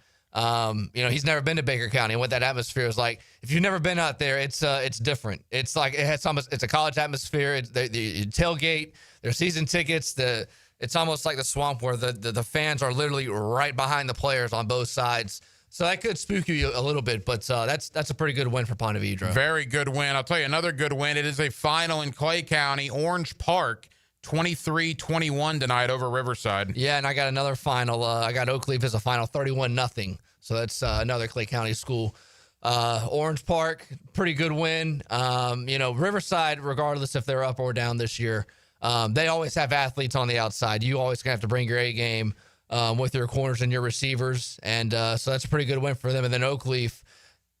S4: he's never been to Baker County and what that atmosphere is like. If you've never been out there, it's different. It's like it's a college atmosphere. It's the tailgate, there's season tickets. It's almost like the swamp where the fans are literally right behind the players on both sides. So that could spook you a little bit, but that's a pretty good win for Ponte Vedra.
S3: Very good win. I'll tell you another good win. It is a final in Clay County. Orange Park 23-21 tonight over Riverside.
S4: Yeah, and I got another final. I got Oakleaf as a final, 31-0. So that's another Clay County school. Orange Park, pretty good win. Riverside, regardless if they're up or down this year, they always have athletes on the outside. You always gonna have to bring your A game with your corners and your receivers, and so that's a pretty good win for them. And then Oakleaf,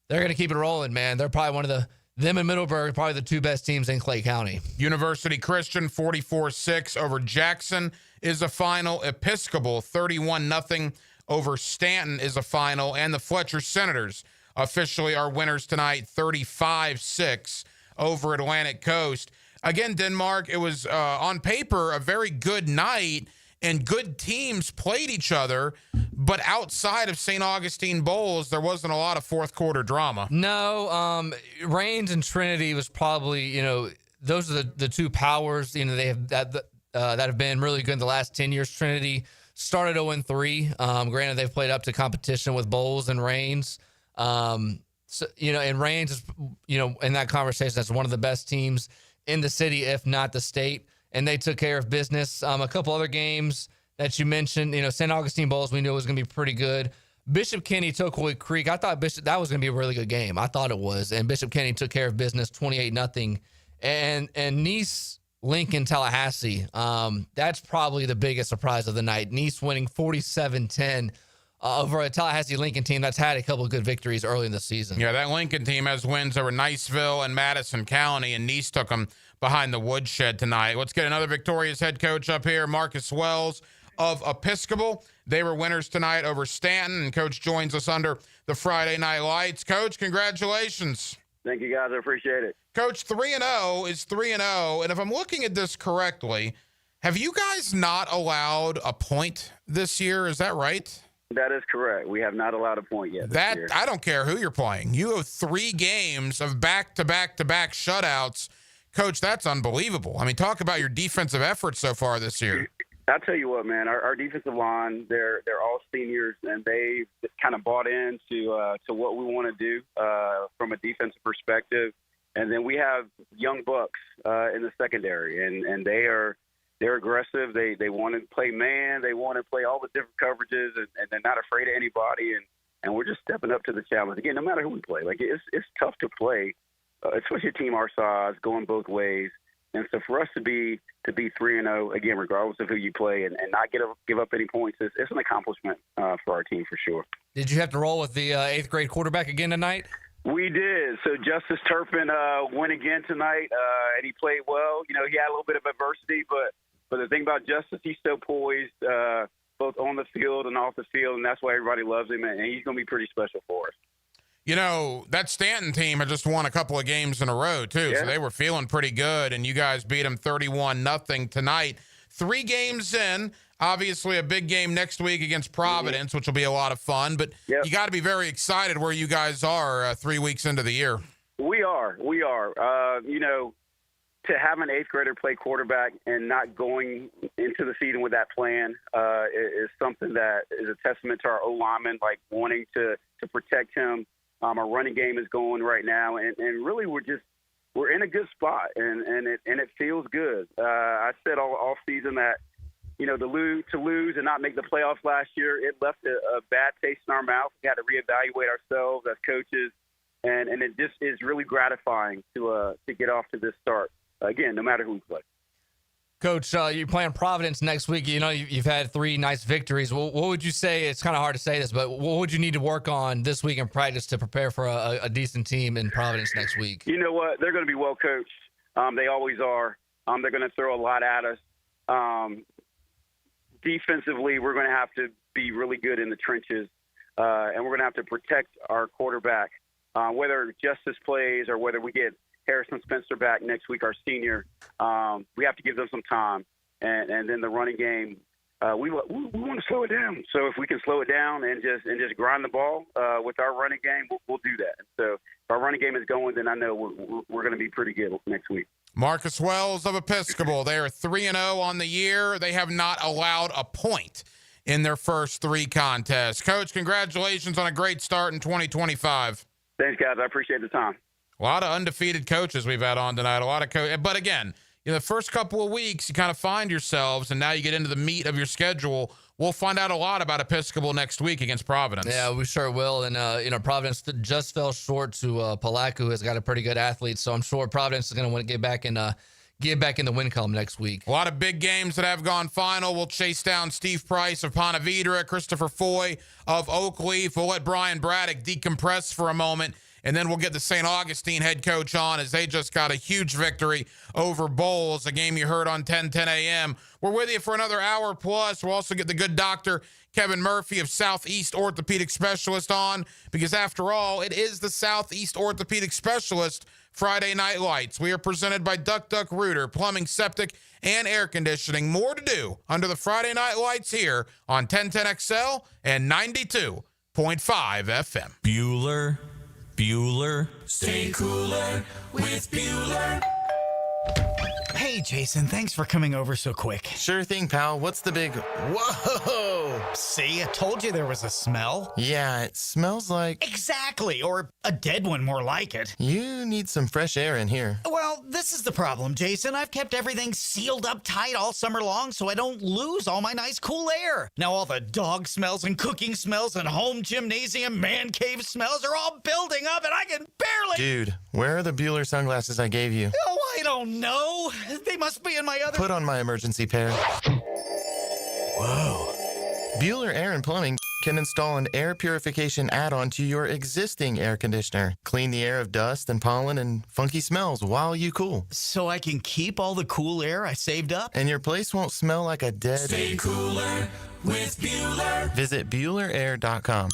S4: they're gonna keep it rolling, man. They're probably one of them and Middleburg, probably the two best teams in Clay County.
S3: University Christian 44-6 over Jackson is a final. Episcopal 31-0 over Stanton is a final. And the Fletcher Senators officially are winners tonight, 35-6 over Atlantic Coast. Again, Denmark, it was on paper a very good night, and good teams played each other, but outside of St. Augustine Bowles, there wasn't a lot of fourth quarter drama.
S4: No, Rains and Trinity was probably, those are the two powers, they have that have been really good in the last 10 years. Trinity started 0-3. Granted, they've played up to competition with Bowles and Rains. And Rains is, in that conversation, that's one of the best teams in the city, if not the state. And they took care of business. A couple other games that you mentioned, St. Augustine Bowles, we knew was going to be pretty good. Bishop Kenny took Wood Creek. I thought that was going to be a really good game. I thought it was. And Bishop Kenny took care of business, 28-0. And Nice, Lincoln, Tallahassee, that's probably the biggest surprise of the night. Nice winning 47-10 over a Tallahassee Lincoln team that's had a couple of good victories early in the season.
S3: Yeah, that Lincoln team has wins over Niceville and Madison County, and Nice took them behind the woodshed tonight. Let's get another victorious head coach up here, Marcus Wells of Episcopal. They were winners tonight over Stanton, and Coach joins us under the Friday Night Lights. Coach, congratulations.
S20: Thank you, guys. I appreciate it.
S3: Coach, 3-0 is 3-0, and if I'm looking at this correctly, have you guys not allowed a point this year? Is that right?
S20: That is correct. We have not allowed a point yet this year.
S3: I don't care who you're playing. You have 3 games of back-to-back-to-back shutouts, Coach, that's unbelievable. I mean, talk about your defensive efforts so far this year.
S20: I'll tell you what, man. Our defensive line, they're all seniors, and they kind of bought into to what we want to do from a defensive perspective. And then we have young bucks in the secondary, and they're aggressive. They want to play man. They want to play all the different coverages, and they're not afraid of anybody. And we're just stepping up to the challenge. Again, no matter who we play, like it's tough to play, especially a team our size, going both ways. And so for us to be 3-0, again, regardless of who you play, and not give up any points, it's an accomplishment for our team for sure.
S4: Did you have to roll with the 8th grade quarterback again tonight?
S20: We did. So Justice Turpin went again tonight, and he played well. You know, he had a little bit of adversity, but the thing about Justice, he's so poised, both on the field and off the field, and that's why everybody loves him, and he's going to be pretty special for us.
S3: You know, that Stanton team had just won a couple of games in a row, too, so they were feeling pretty good, and you guys beat them 31-0 tonight. 3 games in, obviously a big game next week against Providence, which will be a lot of fun, but you got to be very excited where you guys are 3 weeks into the year.
S20: We are. You know, to have an 8th grader play quarterback and not going into the season with that plan is something that is a testament to our O-linemen, like wanting to protect him. Our running game is going right now, and really we're in a good spot, and it feels good. I said all season that, you know, to lose and not make the playoffs last year, it left a bad taste in our mouth. We had to reevaluate ourselves as coaches, and it just is really gratifying to get off to this start. Again, no matter who we play.
S4: Coach, you're playing Providence next week. You know, you've had 3 nice victories. What would you say, it's kind of hard to say this, but what would you need to work on this week in practice to prepare for a decent team in Providence next week?
S20: You know what? They're going to be well coached. They always are. They're going to throw a lot at us. Defensively, we're going to have to be really good in the trenches, and we're going to have to protect our quarterback, whether Justice plays or whether we get Harrison Spencer back next week, our senior. We have to give them some time, and then the running game. We want to slow it down. So if we can slow it down and just grind the ball with our running game, we'll do that. So if our running game is going, then I know we're going to be pretty good next week.
S3: Marcus Wells of Episcopal. They are 3-0 on the year. They have not allowed a point in their first 3 contests. Coach, congratulations on a great start in 2025.
S20: Thanks, guys. I appreciate the time.
S3: A lot of undefeated coaches we've had on tonight. A lot of but again, you know, the first couple of weeks you kind of find yourselves, and now you get into the meat of your schedule. We'll find out a lot about Episcopal next week against Providence.
S4: Yeah, we sure will. And you know, Providence just fell short to Palaca, who has got a pretty good athlete. So I'm sure Providence is going to want to get back in the win column next week.
S3: A lot of big games that have gone final. We'll chase down Steve Price of Ponte Vedra, Christopher Foy of Oakleaf. We'll let Brian Braddock decompress for a moment. And then we'll get the St. Augustine head coach on as they just got a huge victory over Bowles, a game you heard on 10:10 a.m. We're with you for another hour plus. We'll also get the good doctor, Kevin Murphy of Southeast Orthopedic Specialist on, because after all, it is the Southeast Orthopedic Specialist Friday Night Lights. We are presented by Duck Duck Rooter, plumbing, septic, and air conditioning. More to do under the Friday Night Lights here on 1010XL and 92.5 FM.
S21: Bueller. Stay cooler with Bueller.
S22: Hey, Jason, thanks for coming over so quick.
S23: Sure thing, pal. What's the big...
S22: Whoa! See, I told you there was a smell.
S23: Yeah, it smells like...
S22: Exactly, or a dead one more like it.
S23: You need some fresh air in here.
S22: Well, this is the problem, Jason. I've kept everything sealed up tight all summer long so I don't lose all my nice cool air. Now all the dog smells and cooking smells and home gymnasium man cave smells are all building up and I can barely...
S23: Dude, where are the Bueller sunglasses I gave you?
S22: Oh, I don't know. They must be in my other...
S23: Put on my emergency pair.
S22: Whoa.
S23: Bueller Air and Plumbing can install an air purification add-on to your existing air conditioner. Clean the air of dust and pollen and funky smells while you cool.
S22: So I can keep all the cool air I saved up?
S23: And your place won't smell like a dead...
S21: Stay cooler with Bueller.
S23: Visit BuellerAir.com.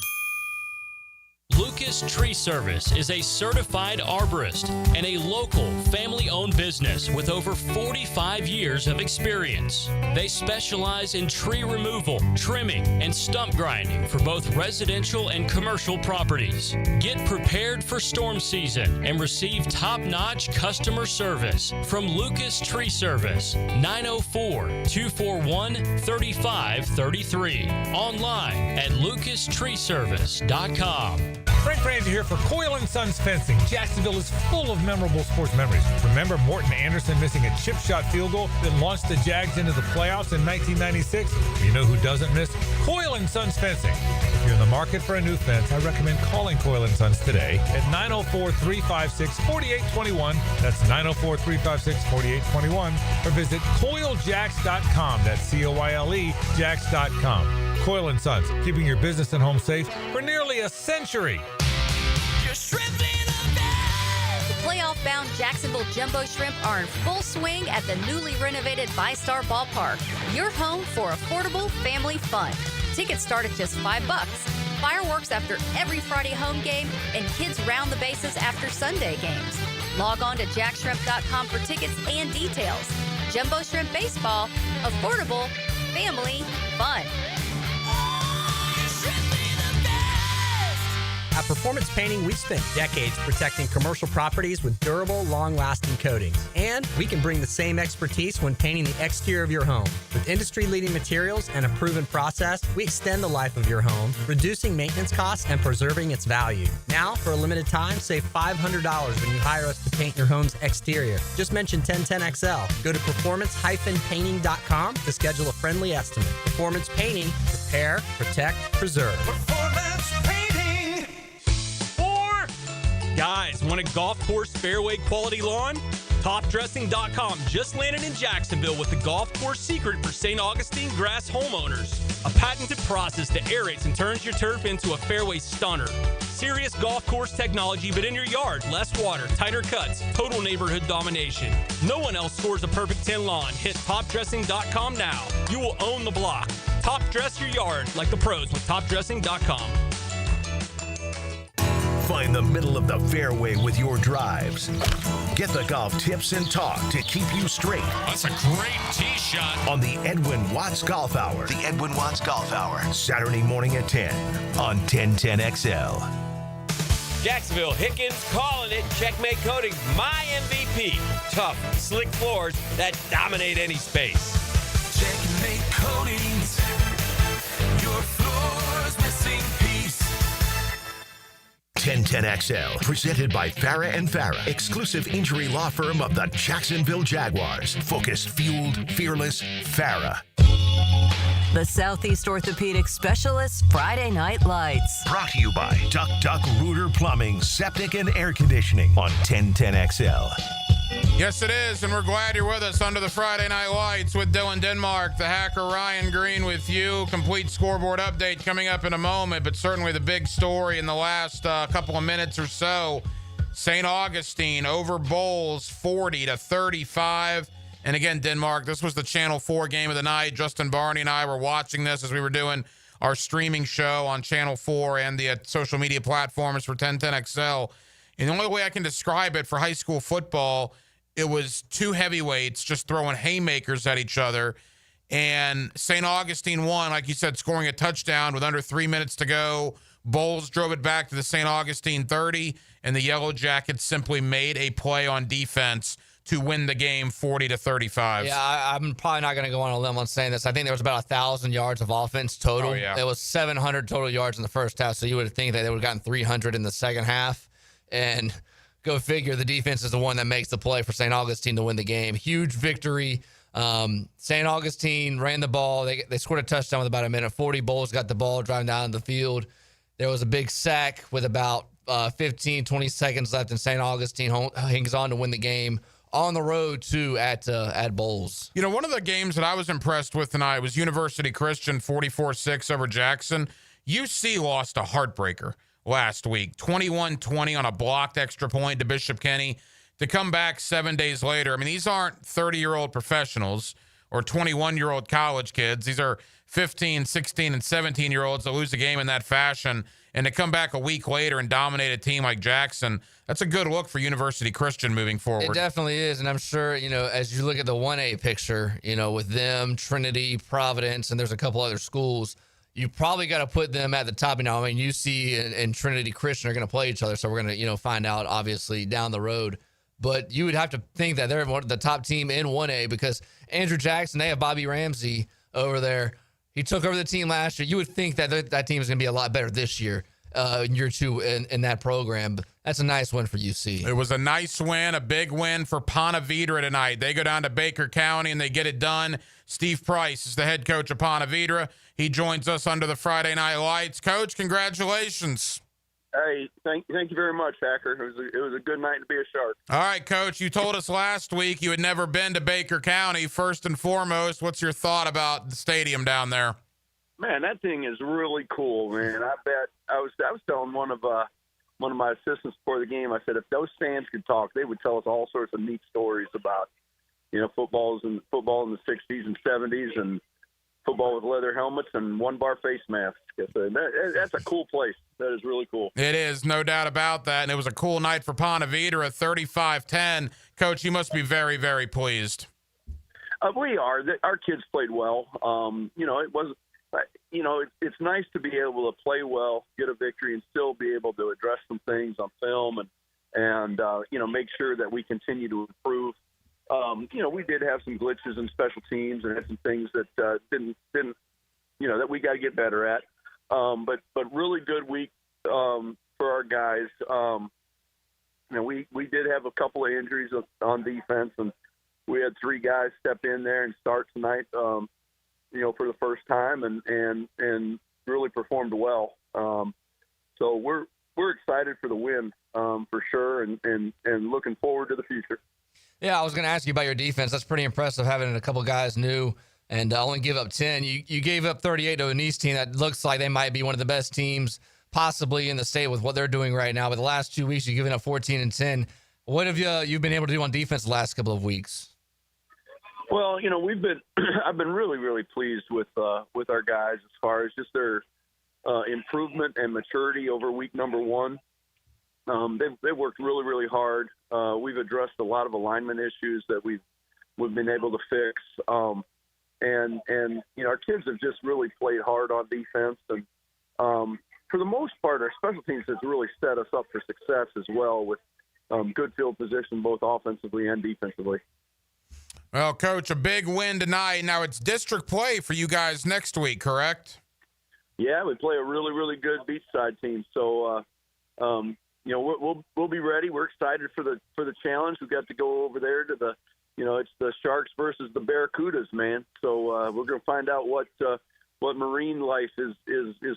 S13: Luke
S2: Lucas Tree Service is a certified arborist and a local family-owned business with over 45 years of experience. They specialize in tree removal, trimming, and stump grinding for both residential and commercial properties. Get prepared for storm season and receive top-notch customer service from Lucas Tree Service, 904-241-3533. Online at lucastreeservice.com.
S5: Frank Franzi here for Coyle & Sons Fencing. Jacksonville is full of memorable sports memories. Remember Morton Anderson missing a chip shot field goal that launched the Jags into the playoffs in 1996? You know who doesn't miss? Coyle & Sons Fencing. If you're in the market for a new fence, I recommend calling Coyle & Sons today at 904-356-4821. That's 904-356-4821. Or visit CoyleJacks.com. That's C-O-Y-L-E, Jacks.com. Coyle & Sons, keeping your business and home safe for nearly a century.
S9: The playoff-bound Jacksonville Jumbo Shrimp are in full swing at the newly renovated VyStar Ballpark. Your home for affordable family fun. Tickets start at just $5. Fireworks after every Friday home game, and kids round the bases after Sunday games. Log on to jackshrimp.com for tickets and details. Jumbo Shrimp Baseball, affordable family fun.
S6: At Performance Painting, we've spent decades protecting commercial properties with durable, long-lasting coatings. And we can bring the same expertise when painting the exterior of your home. With industry-leading materials and a proven process, we extend the life of your home, reducing maintenance costs and preserving its value. Now, for a limited time, save $500 when you hire us to paint your home's exterior. Just mention 1010XL. Go to performancepainting.com to schedule a friendly estimate. Performance Painting. Repair, protect, preserve.
S2: Performance Painting.
S24: Guys, want a golf course fairway quality lawn? TopDressing.com just landed in Jacksonville with the golf course secret for St. Augustine grass homeowners. A patented process that aerates and turns your turf into a fairway stunner. Serious golf course technology, but in your yard. Less water, tighter cuts, total neighborhood domination. No one else scores a perfect 10 lawn. Hit TopDressing.com now. You will own the block. Top dress your yard like the pros with TopDressing.com.
S1: Find the middle of the fairway with your drives. Get the golf tips and talk to keep you straight.
S13: That's a great tee shot.
S1: On the Edwin Watts Golf Hour. The Edwin Watts Golf Hour. Saturday morning at 10 on 1010XL.
S25: Jacksonville, Hickens calling it. Checkmate Coatings, my MVP. Tough, slick floors that dominate any space.
S21: Checkmate Coatings, your floor's missing piece.
S1: 1010XL, presented by Farah and Farah, exclusive injury law firm of the Jacksonville Jaguars. Focused, fueled, fearless, Farah.
S26: The Southeast Orthopedic Specialists Friday Night Lights.
S1: Brought to you by Duck Duck Rooter Plumbing, Septic and Air Conditioning on 1010XL.
S3: Yes, it is, and we're glad you're with us under the Friday Night Lights with Dylan Denmark, the hacker Ryan Green with you. Complete scoreboard update coming up in a moment, but certainly the big story in the last couple of minutes or so. St. Augustine over Bowles 40-35. And again, Denmark, this was the Channel 4 game of the night. Justin Barney and I were watching this as we were doing our streaming show on Channel 4 and the social media platforms for 1010XL. And the only way I can describe it for high school football, it was two heavyweights just throwing haymakers at each other. And St. Augustine won, like you said, scoring a touchdown with under 3 minutes to go. Bowles drove it back to the St. Augustine 30, and the Yellow Jackets simply made a play on defense to win the game 40-35.
S4: Yeah, I'm probably not going to go on a limb on saying this. I think there was about 1,000 yards of offense total.
S3: Oh, yeah.
S4: There was 700 total yards in the first half, so you would think that they would have gotten 300 in the second half. And go figure, the defense is the one that makes the play for St. Augustine to win the game. Huge victory. St. Augustine ran the ball. They scored a touchdown with about a minute 40. Bowles got the ball driving down the field. There was a big sack with about 15, 20 seconds left, and St. Augustine hangs on to win the game on the road, too, at Bowles.
S3: You know, one of the games that I was impressed with tonight was University Christian 44-6 over Jackson. UC lost a heartbreaker last week, 21-20 on a blocked extra point to Bishop Kenny to come back 7 days later. I mean, these aren't 30-year-old professionals or 21-year-old college kids. These are 15, 16, and 17-year-olds that lose a game in that fashion and to come back a week later and dominate a team like Jackson, that's a good look for University Christian moving forward.
S4: It definitely is, and I'm sure, as you look at the 1A picture, with them, Trinity, Providence, and there's a couple other schools, you probably got to put them at the top. UC and Trinity Christian are going to play each other, so we're going to, find out, obviously, down the road. But you would have to think that they're the top team in 1A because Andrew Jackson, they have Bobby Ramsey over there. He took over the team last year. You would think that that team is going to be a lot better this year, year two in that program. But that's a nice win for UC.
S3: It was a nice win, a big win for Ponte Vedra tonight. They go down to Baker County and they get it done. Steve Price is the head coach of Ponte Vedra. He joins us under the Friday Night Lights. Coach, congratulations.
S8: Hey, thank you very much, Hacker. It was a good night to be a Shark.
S3: All right, Coach, you told us last week you had never been to Baker County. First and foremost, what's your thought about the stadium down there?
S8: Man, that thing is really cool, man. I bet I was telling one of my assistants before the game. I said if those fans could talk, they would tell us all sorts of neat stories about football in the 60s and 70s and football with leather helmets and one-bar face masks. That's a cool place. That is really cool.
S3: It is, no doubt about that. And it was a cool night for Ponte Vedra, 35-10. Coach, you must be very, very pleased.
S8: We are. Our kids played well. It was, it's nice to be able to play well, get a victory, and still be able to address some things on film and make sure that we continue to improve. We did have some glitches in special teams and had some things that didn't that we got to get better at. But really good week for our guys. We did have a couple of injuries on defense, and we had 3 guys step in there and start tonight. For the first time, and really performed well. So we're excited for the win for sure, and looking forward to the future.
S4: Yeah, I was going to ask you about your defense. That's pretty impressive having a couple guys new and only give up 10. You gave up 38 to an East team that looks like they might be one of the best teams possibly in the state with what they're doing right now. But the last 2 weeks, you've given up 14 and 10. What have you been able to do on defense the last couple of weeks?
S8: Well, I've been really, really pleased with our guys as far as just their improvement and maturity over week number 1. They've worked really, really hard. We've addressed a lot of alignment issues that we've been able to fix. And our kids have just really played hard on defense. And for the most part, our special teams has really set us up for success as well with good field position, both offensively and defensively.
S3: Well, Coach, a big win tonight. Now it's district play for you guys next week, correct?
S8: Yeah, we play a really, really good beachside team. So, we'll be ready. We're excited for the challenge. We've got to go over there to it's the Sharks versus the Barracudas, man. So we're going to find out what marine life is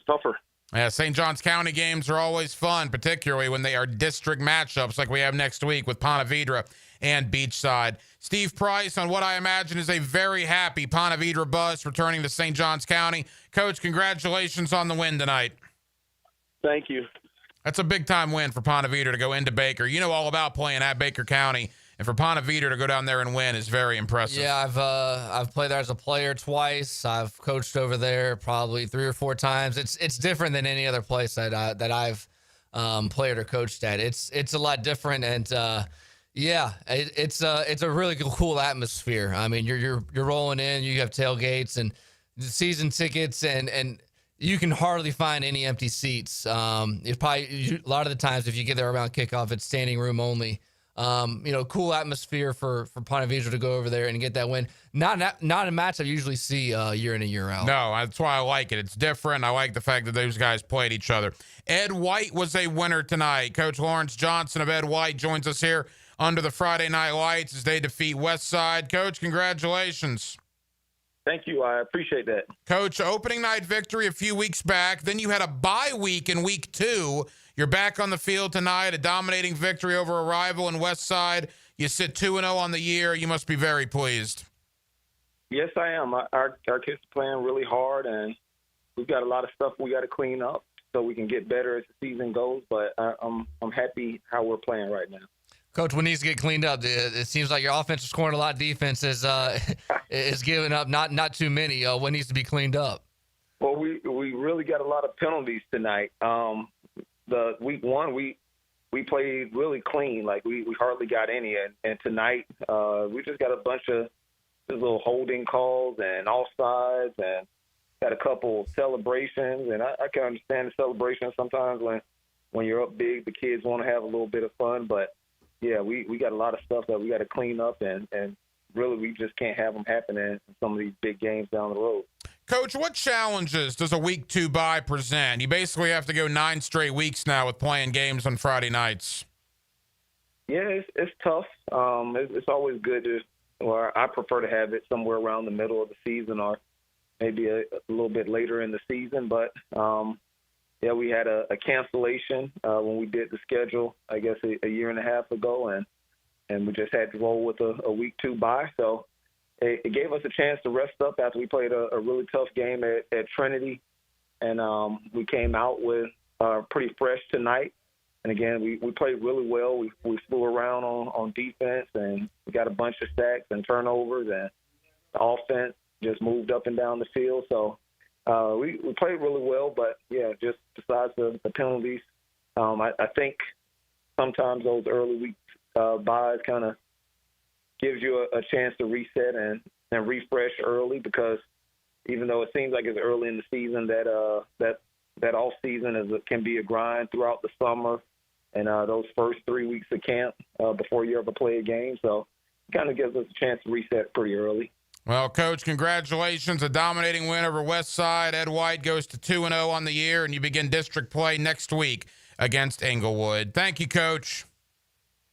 S8: tougher.
S3: Yeah, St. Johns County games are always fun, particularly when they are district matchups like we have next week with Ponte Vedra and Beachside. Steve Price on what I imagine is a very happy Ponte Vedra bus returning to St. Johns County. Coach, congratulations on the win tonight.
S8: Thank you.
S3: That's a big-time win for Ponte Vedra to go into Baker. You know all about playing at Baker County, and for Ponte Vedra to go down there and win is very impressive. Yeah,
S4: I've played there as a player twice. I've coached over there probably 3 or 4 times. It's different than any other place that I've played or coached at. It's a lot different, and it's a really cool atmosphere. I mean, you're rolling in. You have tailgates and season tickets, and you can hardly find any empty seats. It's probably a lot of the times if you get there around kickoff, it's standing room only. Cool atmosphere for Ponte Vedra to go over there and get that win. Not a match I usually see year in and year out.
S3: No, that's why I like it. It's different. I like the fact that those guys played each other. Ed White was a winner tonight. Coach Lawrence Johnson of Ed White joins us here under the Friday Night Lights as they defeat Westside. Coach, congratulations.
S8: Thank you. I appreciate that.
S3: Coach, opening night victory a few weeks back. Then you had a bye week in week 2. You're back on the field tonight, a dominating victory over a rival in Westside. You sit 2-0 on the year. You must be very pleased.
S8: Yes, I am. Our kids are playing really hard, and we've got a lot of stuff we got to clean up so we can get better as the season goes. But I'm happy how we're playing right now.
S4: Coach, what needs to get cleaned up? It seems like your offense is scoring a lot. Defense is giving up not too many. What needs to be cleaned up?
S8: Well, we
S19: we really got a lot of penalties tonight. The week one, we played really clean. Like, we hardly got any. And tonight, we just got a bunch of just little holding calls and offsides and got a couple celebrations. And I can understand the celebrations sometimes when you're up big, the kids want to have a little bit of fun. But, yeah, we got a lot of stuff that we got to clean up, and really we just can't have them happen in some of these big games down the road.
S3: Coach, what challenges does a week 2 bye present? You basically have to go 9 straight weeks now with playing games on Friday nights.
S19: Yeah, it's tough. It's always good to, or I prefer to have it somewhere around the middle of the season or maybe a little bit later in the season. But, yeah, we had a cancellation when we did the schedule, I guess, a year and a half ago, and we just had to roll with a week 2 bye. So it gave us a chance to rest up after we played a really tough game at Trinity. And we came out with pretty fresh tonight. And, again, we played really well. We flew around on defense, and we got a bunch of sacks and turnovers, and the offense just moved up and down the field. So we played really well, but, yeah, just besides the penalties, I think sometimes those early week buys kind of gives you a chance to reset and refresh early, because even though it seems like it's early in the season, that off season can be a grind throughout the summer and those first 3 weeks of camp before you ever play a game. So it kind of gives us a chance to reset pretty early.
S3: Well, Coach, congratulations. A dominating win over Westside. Ed White goes to 2-0 on the year, and you begin district play next week against Englewood. Thank you, Coach.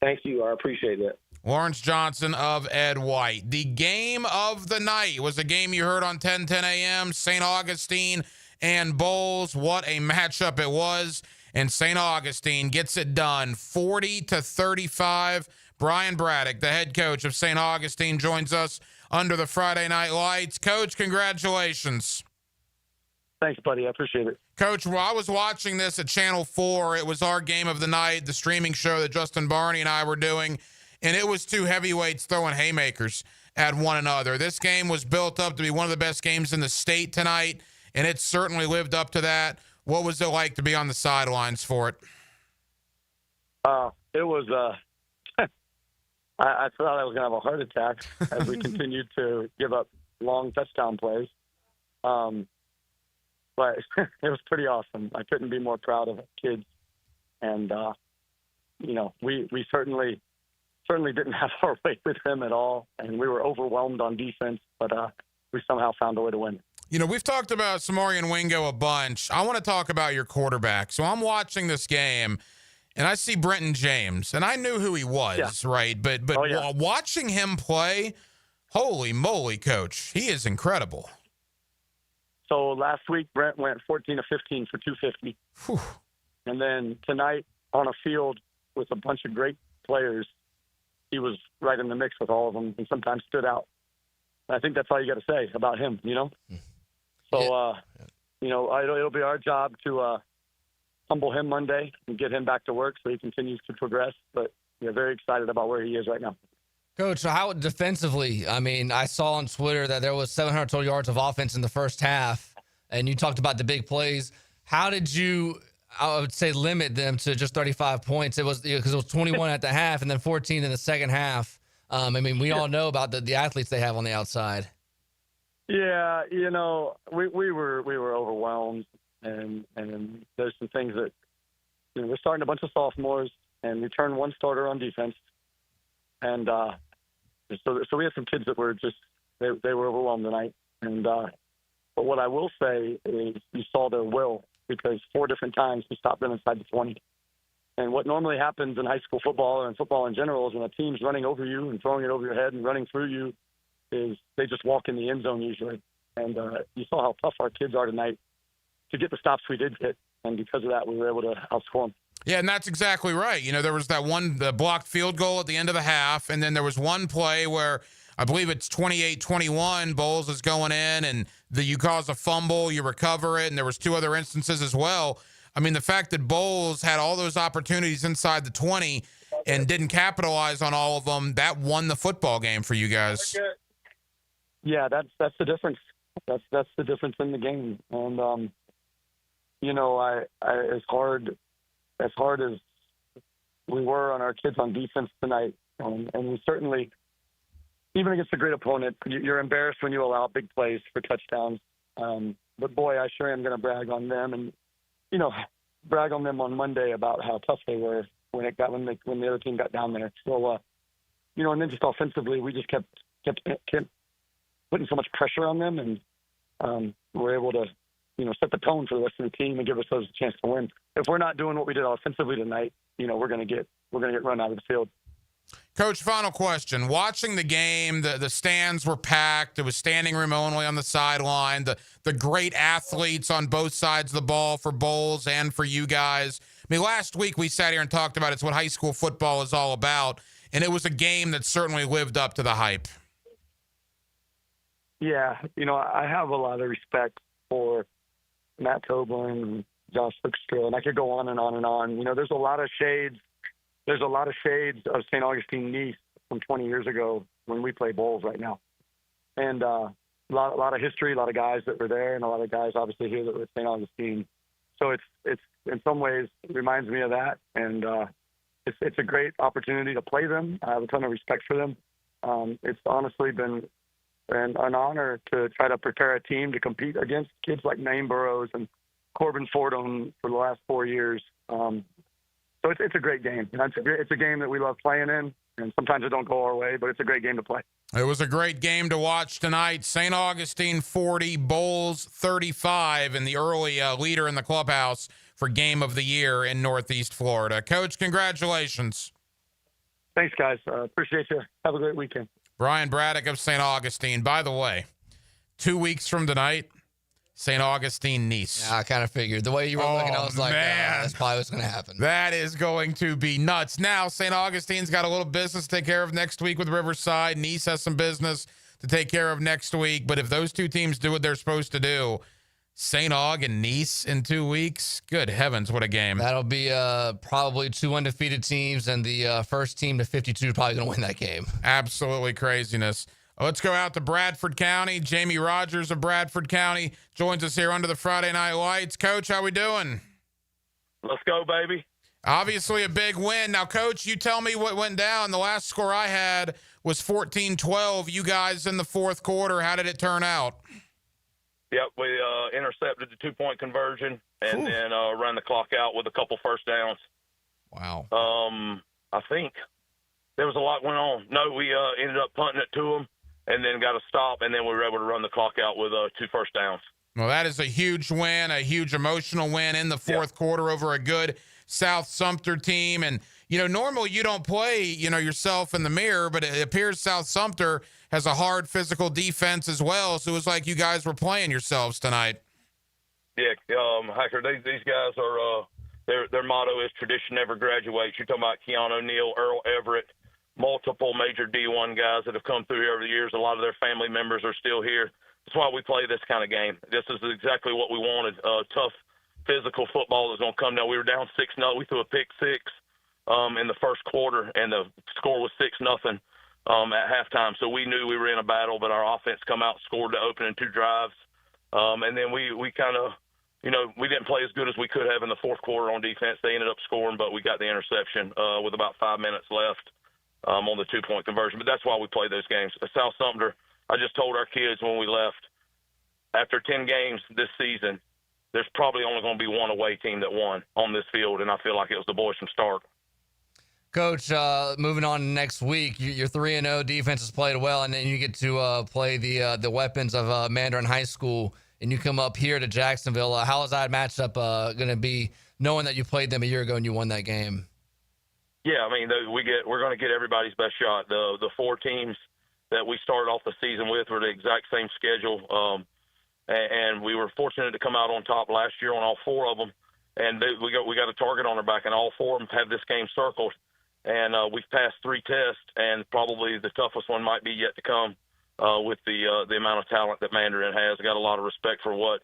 S19: Thank you. I appreciate that.
S3: Lawrence Johnson of Ed White. The game of the night was a game you heard on 10:10 a.m., St. Augustine and Bowles. What a matchup it was. And St. Augustine gets it done, 40-35. Brian Braddock, the head coach of St. Augustine, joins us under the Friday Night Lights. Coach, congratulations.
S7: Thanks, buddy. I appreciate it.
S3: Coach, while I was watching this at Channel 4, it was our game of the night, the streaming show that Justin Barney and I were doing, and it was two heavyweights throwing haymakers at one another. This game was built up to be one of the best games in the state tonight, and it certainly lived up to that. What was it like to be on the sidelines for it?
S7: It was I thought I was going to have a heart attack as we continued to give up long touchdown plays. But it was pretty awesome. I couldn't be more proud of the kids. And, we certainly didn't have our way with them at all. And we were overwhelmed on defense, but we somehow found a way to win.
S3: We've talked about Samarian Wingo a bunch. I want to talk about your quarterback. So I'm watching this game, and I see Brenton James, and I knew who he was, right? But watching him play, holy moly, Coach, he is incredible.
S7: So last week, Brent went 14 of 15 for 250.
S3: Whew.
S7: And then tonight on a field with a bunch of great players, he was right in the mix with all of them and sometimes stood out. And I think that's all you got to say about him, So, it'll be our job to humble him Monday and get him back to work so he continues to progress. But we're very excited about where he is right now.
S4: Coach, how defensively? I mean, I saw on Twitter that there was 700 total yards of offense in the first half, and you talked about the big plays. How did you, I would say, limit them to just 35 points? It was because it was 21 at the half and then 14 in the second half. We all know about the athletes they have on the outside.
S7: Yeah, we were overwhelmed, and there's some things that we're starting a bunch of sophomores, and we turned one starter on defense, and so we had some kids that were just they were overwhelmed tonight, and but what I will say is you saw their will, because 4 different times we stopped them inside the 20. And what normally happens in high school football and football in general is when a team's running over you and throwing it over your head and running through you, is they just walk in the end zone usually. And you saw how tough our kids are tonight to get the stops we did get. And because of that, we were able to outscore them.
S3: Yeah, and that's exactly right. There was the blocked field goal at the end of the half, and then there was one play where I believe it's 28-21, Bowles is going in, and you cause a fumble, you recover it, and there was 2 other instances as well. I mean, the fact that Bowles had all those opportunities inside the 20 and didn't capitalize on all of them, that won the football game for you guys.
S7: Yeah, that's the difference. That's the difference in the game. And you know, I as hard as we were on our kids on defense tonight, and we certainly, even against a great opponent, you're embarrassed when you allow big plays for touchdowns. But boy, I sure am going to brag on them, and brag on them on Monday about how tough they were when the other team got down there. So, and then just offensively, we just kept putting so much pressure on them, and we're able to, set the tone for the rest of the team and give ourselves a chance to win. If we're not doing what we did offensively tonight, we're going to get run out of the field.
S3: Coach, final question. Watching the game, the stands were packed. It was standing room only on the sideline. The great athletes on both sides of the ball for Bolles and for you guys. I mean, last week we sat here and talked about it's what high school football is all about, and it was a game that certainly lived up to the hype.
S7: Yeah, I have a lot of respect for Matt Toblin and Josh Hoekstra, and I could go on and on and on. There's a lot of shades. There's a lot of shades of St. Augustine Nice from 20 years ago when we play Bolles right now. And a lot of history, a lot of guys that were there, and a lot of guys obviously here that were at St. Augustine. So it's in some ways it reminds me of that, and it's a great opportunity to play them. I have a ton of respect for them. It's honestly been an honor to try to prepare a team to compete against kids like Naeem Burrows and Corbin Fordham for the last 4 years. So it's a great game. It's a game that we love playing in, and sometimes it don't go our way, but it's a great game to play.
S3: It was a great game to watch tonight. St. Augustine 40, Bolles 35, and the early leader in the clubhouse for Game of the Year in Northeast Florida. Coach, congratulations.
S7: Thanks, guys. Appreciate you. Have a great weekend. Brian
S3: Braddock of St. Augustine. By the way, 2 weeks from tonight, St. Augustine Nice.
S4: Yeah, I kind of figured. The way you were looking, I was like, that's probably what's going to happen.
S3: That is going to be nuts. Now, St. Augustine's got a little business to take care of next week with Riverside. Nice has some business to take care of next week. But if those two teams do what they're supposed to do, St. Aug and Nice in 2 weeks, good heavens, what a game.
S4: That'll be probably two undefeated teams, and the first team to 52 probably going to win that game.
S3: Absolutely craziness. Let's go out to Bradford County. Jamie Rogers of Bradford County joins us here under the Friday Night Lights. Coach, how we doing?
S10: Let's go, baby.
S3: Obviously a big win. Now, Coach, you tell me what went down. The last score I had was 14-12. You guys in the fourth quarter, how did it turn out?
S10: Yep, we intercepted the 2-point conversion and then ran the clock out with a couple first downs.
S3: Wow.
S10: I think there was a lot went on. No, we ended up punting it to them and then got a stop, and then we were able to run the clock out with 2 first downs.
S3: Well, that is a huge win, a huge emotional win in the fourth quarter over a good South Sumter team. And, normally you don't play, yourself in the mirror, but it appears South Sumter has a hard physical defense as well. So it was like you guys were playing yourselves tonight.
S10: Yeah, Hacker, these guys are their motto is tradition never graduates. You're talking about Keanu O'Neal, Earl Everett, multiple major D1 guys that have come through here over the years. A lot of their family members are still here. That's why we play this kind of game. This is exactly what we wanted. Tough physical football is going to come down. We were down 6-0. We threw a pick six in the first quarter, and the score was 6-0 at halftime. So we knew we were in a battle, but our offense come out, scored the opening 2 drives. And then we kind of, we didn't play as good as we could have in the fourth quarter on defense. They ended up scoring, but we got the interception with about 5 minutes left on the 2-point conversion. But that's why we play those games. South Sumter, I just told our kids when we left, after 10 games this season, there's probably only going to be one away team that won on this field, and I feel like it was the boys from Stark.
S4: Coach, moving on next week, your 3-0 defense has played well, and then you get to play the weapons of Mandarin High School, and you come up here to Jacksonville. How is that matchup going to be, knowing that you played them a year ago and you won that game?
S10: Yeah, I mean, we're going to get everybody's best shot. The 4 teams that we started off the season with were the exact same schedule, and we were fortunate to come out on top last year on all 4 of them. And we got a target on our back, and all 4 of them have this game circled. And we've passed 3 tests, and probably the toughest one might be yet to come with the amount of talent that Mandarin has. I got a lot of respect for what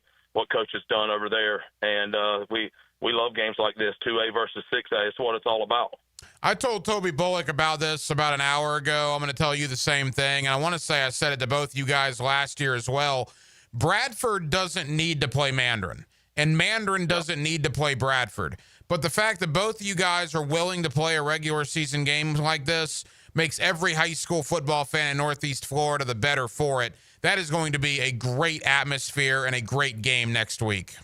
S10: Coach has done over there, and we love games like this, 2A versus 6A. It's what it's all about.
S3: I told Toby Bullock about this about an hour ago. I'm going to tell you the same thing, and I want to say I said it to both you guys last year as well. Bradford doesn't need to play Mandarin. and Mandarin doesn't need to play Bradford. But the fact that both of you guys are willing to play a regular season game like this makes every high school football fan in Northeast Florida the better for it. That is going to be a great atmosphere and a great game next week.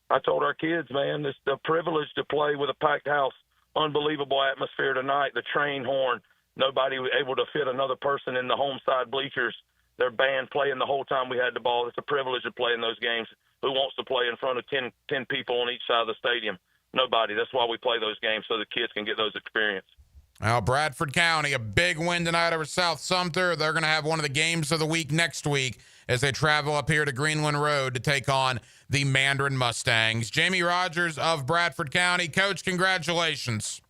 S10: I told our kids, man, it's the privilege to play with a packed house. Unbelievable atmosphere tonight. The train horn. Nobody was able to fit another person in the home side bleachers. Their band playing the whole time we had the ball. It's a privilege to play in those games. Who wants to play in front of 10 people on each side of the stadium? Nobody. That's why we play those games, so the kids can get those experience.
S3: Now, Bradford County, a big win tonight over South Sumter. They're going to have one of the games of the week next week as they travel up here to Greenland Road to take on the Mandarin Mustangs. Jamie Rogers of Bradford County. Coach, congratulations.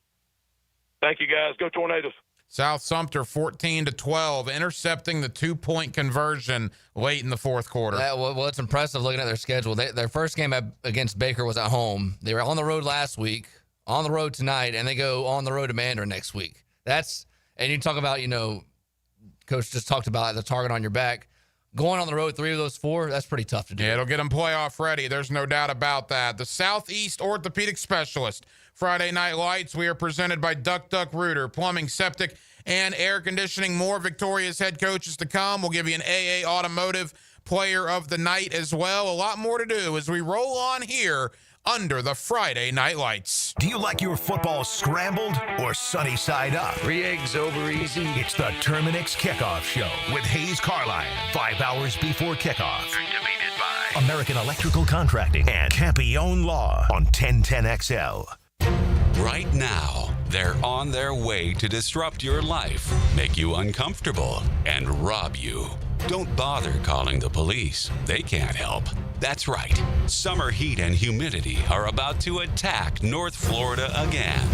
S10: Thank you, guys. Go Tornadoes.
S3: South Sumter 14-12, intercepting the 2-point conversion late in the fourth quarter.
S4: Well, it's impressive looking at their schedule. Their first game against Baker was at home. They were on the road last week, on the road tonight, and they go on the road to Mandarin next week. And you talk about, Coach just talked about the target on your back. Going on the road, 3 of those 4, that's pretty tough to do.
S3: Yeah, it'll get them playoff ready. There's no doubt about that. The Southeast Orthopedic Specialist. Friday Night Lights, we are presented by Duck Duck Rooter, plumbing, septic, and air conditioning. More victorious head coaches to come. We'll give you an AA Automotive Player of the Night as well. A lot more to do as we roll on here under the Friday Night Lights.
S1: Do you like your football scrambled or sunny side up?
S21: 3 eggs over easy.
S1: It's the Terminix Kickoff Show with Hayes Carline. 5 hours before kickoff. Activated by American Electrical Contracting and Campione Law on 1010XL.
S13: Right now, they're on their way to disrupt your life, make you uncomfortable, and rob you. Don't bother calling the police. They can't help. That's right. Summer heat and humidity are about to attack North Florida again.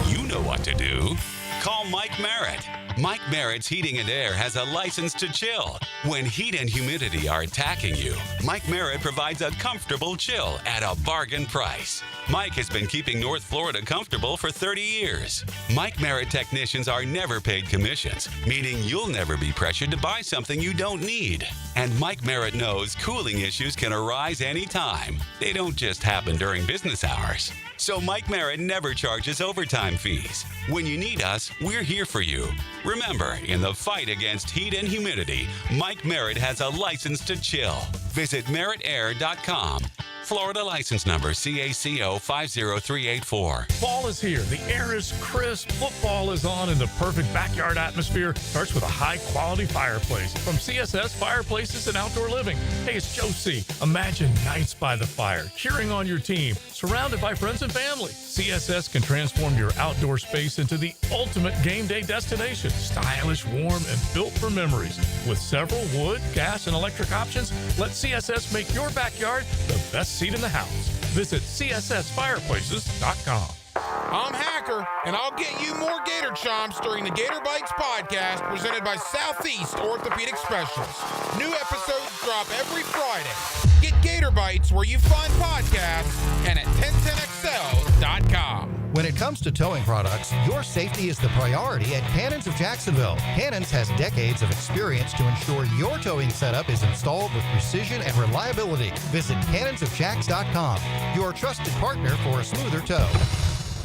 S13: You know what to do. Call Mike Merritt. Mike Merritt's Heating and Air has a license to chill. When heat and humidity are attacking you, Mike Merritt provides a comfortable chill at a bargain price. Mike has been keeping North Florida comfortable for 30 years. Mike Merritt technicians are never paid commissions, meaning you'll never be pressured to buy something you don't need. And Mike Merritt knows cooling issues can arise anytime. They don't just happen during business hours. So Mike Merritt never charges overtime fees. When you need us, we're here for you. Remember, in the fight against heat and humidity, Mike Merritt has a license to chill. Visit merrittair.com. Florida license number CACO 50384.
S5: Fall is here. The air is crisp. Football is on, and the perfect backyard atmosphere starts with a high-quality fireplace from CSS Fireplaces and Outdoor Living. Hey, it's Joe C. Imagine nights by the fire, cheering on your team, surrounded by friends and family. CSS can transform your outdoor space into the ultimate game day destination. Stylish, warm, and built for memories. With several wood, gas, and electric options, let CSS make your backyard the best seat in the house. Visit CSSFireplaces.com.
S3: I'm Hacker, and I'll get you more Gator Chomps during the Gator Bites podcast presented by Southeast Orthopedic Specialists. New episodes drop every Friday. Get Gator Bites where you find podcasts and at 1010XL.com.
S11: When it comes to towing products, your safety is the priority at Cannons of Jacksonville. Cannons has decades of experience to ensure your towing setup is installed with precision and reliability. Visit cannonsofjacks.com, your trusted partner for a smoother tow.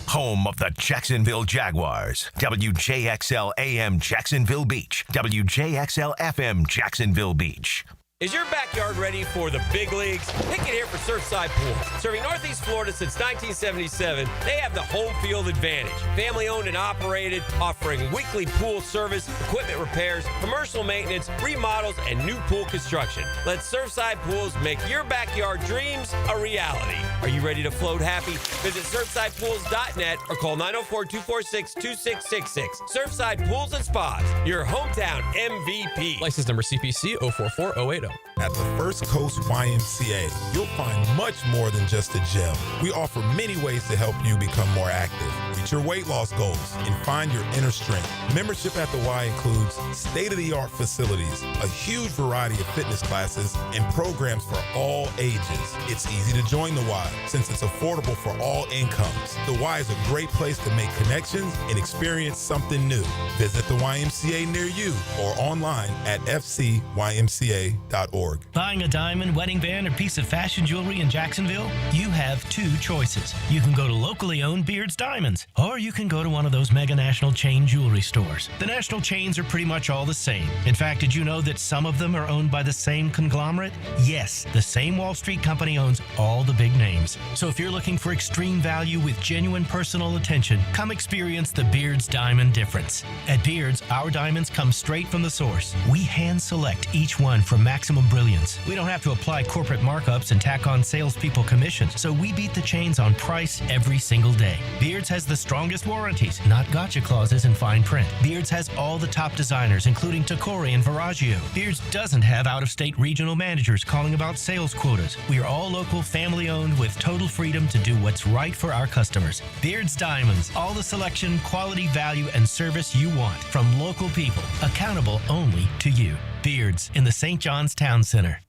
S1: Home of the Jacksonville Jaguars. WJXL AM Jacksonville Beach. WJXL FM Jacksonville Beach.
S25: Is your backyard ready for the big leagues? Pick it here for Surfside Pools. Serving Northeast Florida since 1977, they have the home field advantage. Family owned and operated, offering weekly pool service, equipment repairs, commercial maintenance, remodels, and new pool construction. Let Surfside Pools make your backyard dreams a reality. Are you ready to float happy? Visit SurfsidePools.net or call 904-246-2666. Surfside Pools and Spas, your hometown MVP.
S12: License number CPC 044080.
S14: At the First Coast YMCA, you'll find much more than just a gym. We offer many ways to help you become more active. We Set your weight loss goals and find your inner strength. Membership at the Y includes state-of-the-art facilities, a huge variety of fitness classes, and programs for all ages. It's easy to join the Y since it's affordable for all incomes. The Y is a great place to make connections and experience something new. Visit the YMCA near you or online at fcymca.org.
S15: Buying a diamond, wedding band, or piece of fashion jewelry in Jacksonville? You have two choices. You can go to locally owned Beard's Diamonds, or you can go to one of those mega national chain jewelry stores. The national chains are pretty much all the same. In fact, did you know that some of them are owned by the same conglomerate? Yes, the same Wall Street company owns all the big names. So if you're looking for extreme value with genuine personal attention, come experience the Beard's Diamond difference. At Beard's, our diamonds come straight from the source. We hand select each one for maximum brilliance. We don't have to apply corporate markups and tack on salespeople commissions, so we beat the chains on price every single day. Beard's has the strongest warranties, not gotcha clauses and fine print. Beard's has all the top designers, including Tacori and Viraggio. Beard's doesn't have out-of-state regional managers calling about sales quotas. We are all local, family-owned with total freedom to do what's right for our customers. Beard's Diamonds, all the selection, quality, value, and service you want from local people, accountable only to you. Beard's in the St. John's Town Center.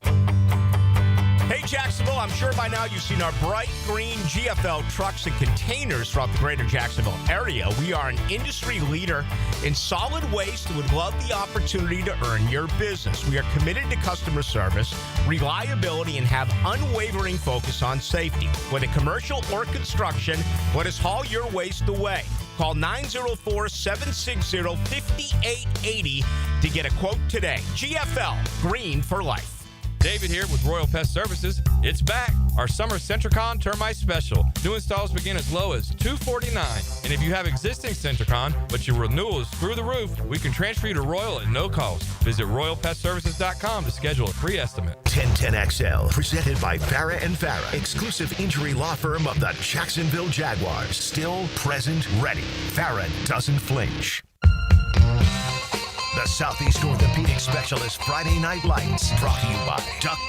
S16: Hey, Jacksonville, I'm sure by now you've seen our bright green GFL trucks and containers throughout the greater Jacksonville area. We are an industry leader in solid waste and would love the opportunity to earn your business. We are committed to customer service, reliability, and have unwavering focus on safety. Whether commercial or construction, let us haul your waste away. Call 904-760-5880 to get a quote today. GFL, green for life.
S12: David here with Royal Pest Services. It's back. Our summer Centricon Termite Special. New installs begin as low as $249. And if you have existing Centricon, but your renewal is through the roof, we can transfer you to Royal at no cost. Visit RoyalPestServices.com to schedule a free estimate.
S1: 1010XL, presented by Farah and Farah, exclusive injury law firm of the Jacksonville Jaguars. Still, present, ready. Farah doesn't flinch. The Southeast Orthopedic Specialist Friday Night Lights, brought to you by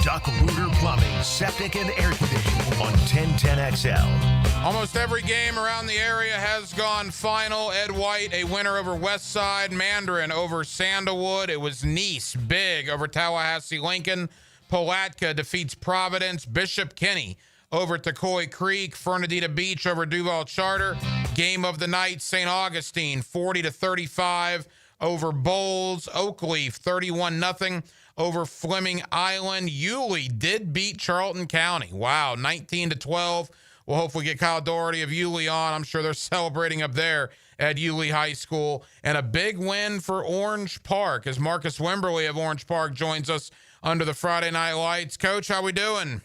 S1: Duck Rooter Plumbing, Septic and Air Conditioning on 1010XL.
S3: Almost every game around the area has gone final. Ed White, a winner over Westside. Mandarin over Sandalwood. It was Nice, big over Tallahassee Lincoln. Palatka defeats Providence. Bishop Kenny over Toccoa Creek. Fernandina Beach over Duval Charter. Game of the night, St. Augustine, 40-35. Over Bowles. Oakleaf 31-0 over Fleming Island. Yulee did beat Charlton County. Wow, 19-12. We'll hopefully get Kyle Doherty of Yulee on. I'm sure they're celebrating up there at Yulee High School. And a big win for Orange Park as Marcus Wimberly of Orange Park joins us under the Friday Night Lights. Coach, how we doing?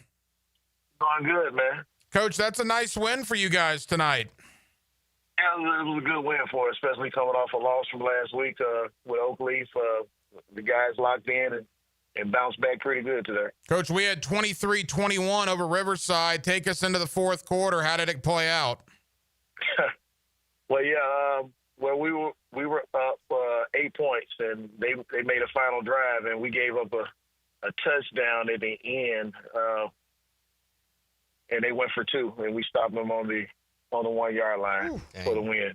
S19: Doing good, man.
S3: Coach, that's a nice win for you guys tonight.
S19: Yeah, it was a good win for us, especially coming off a loss from last week with Oakleaf. The guys locked in and bounced back pretty good today.
S3: Coach, we had 23-21 over Riverside. Take us into the fourth quarter. How did it play out?
S19: Well, yeah, we were up 8 points, and they made a final drive, and we gave up a touchdown at the end, and they went for two, and we stopped them on the 1 yard line for the win.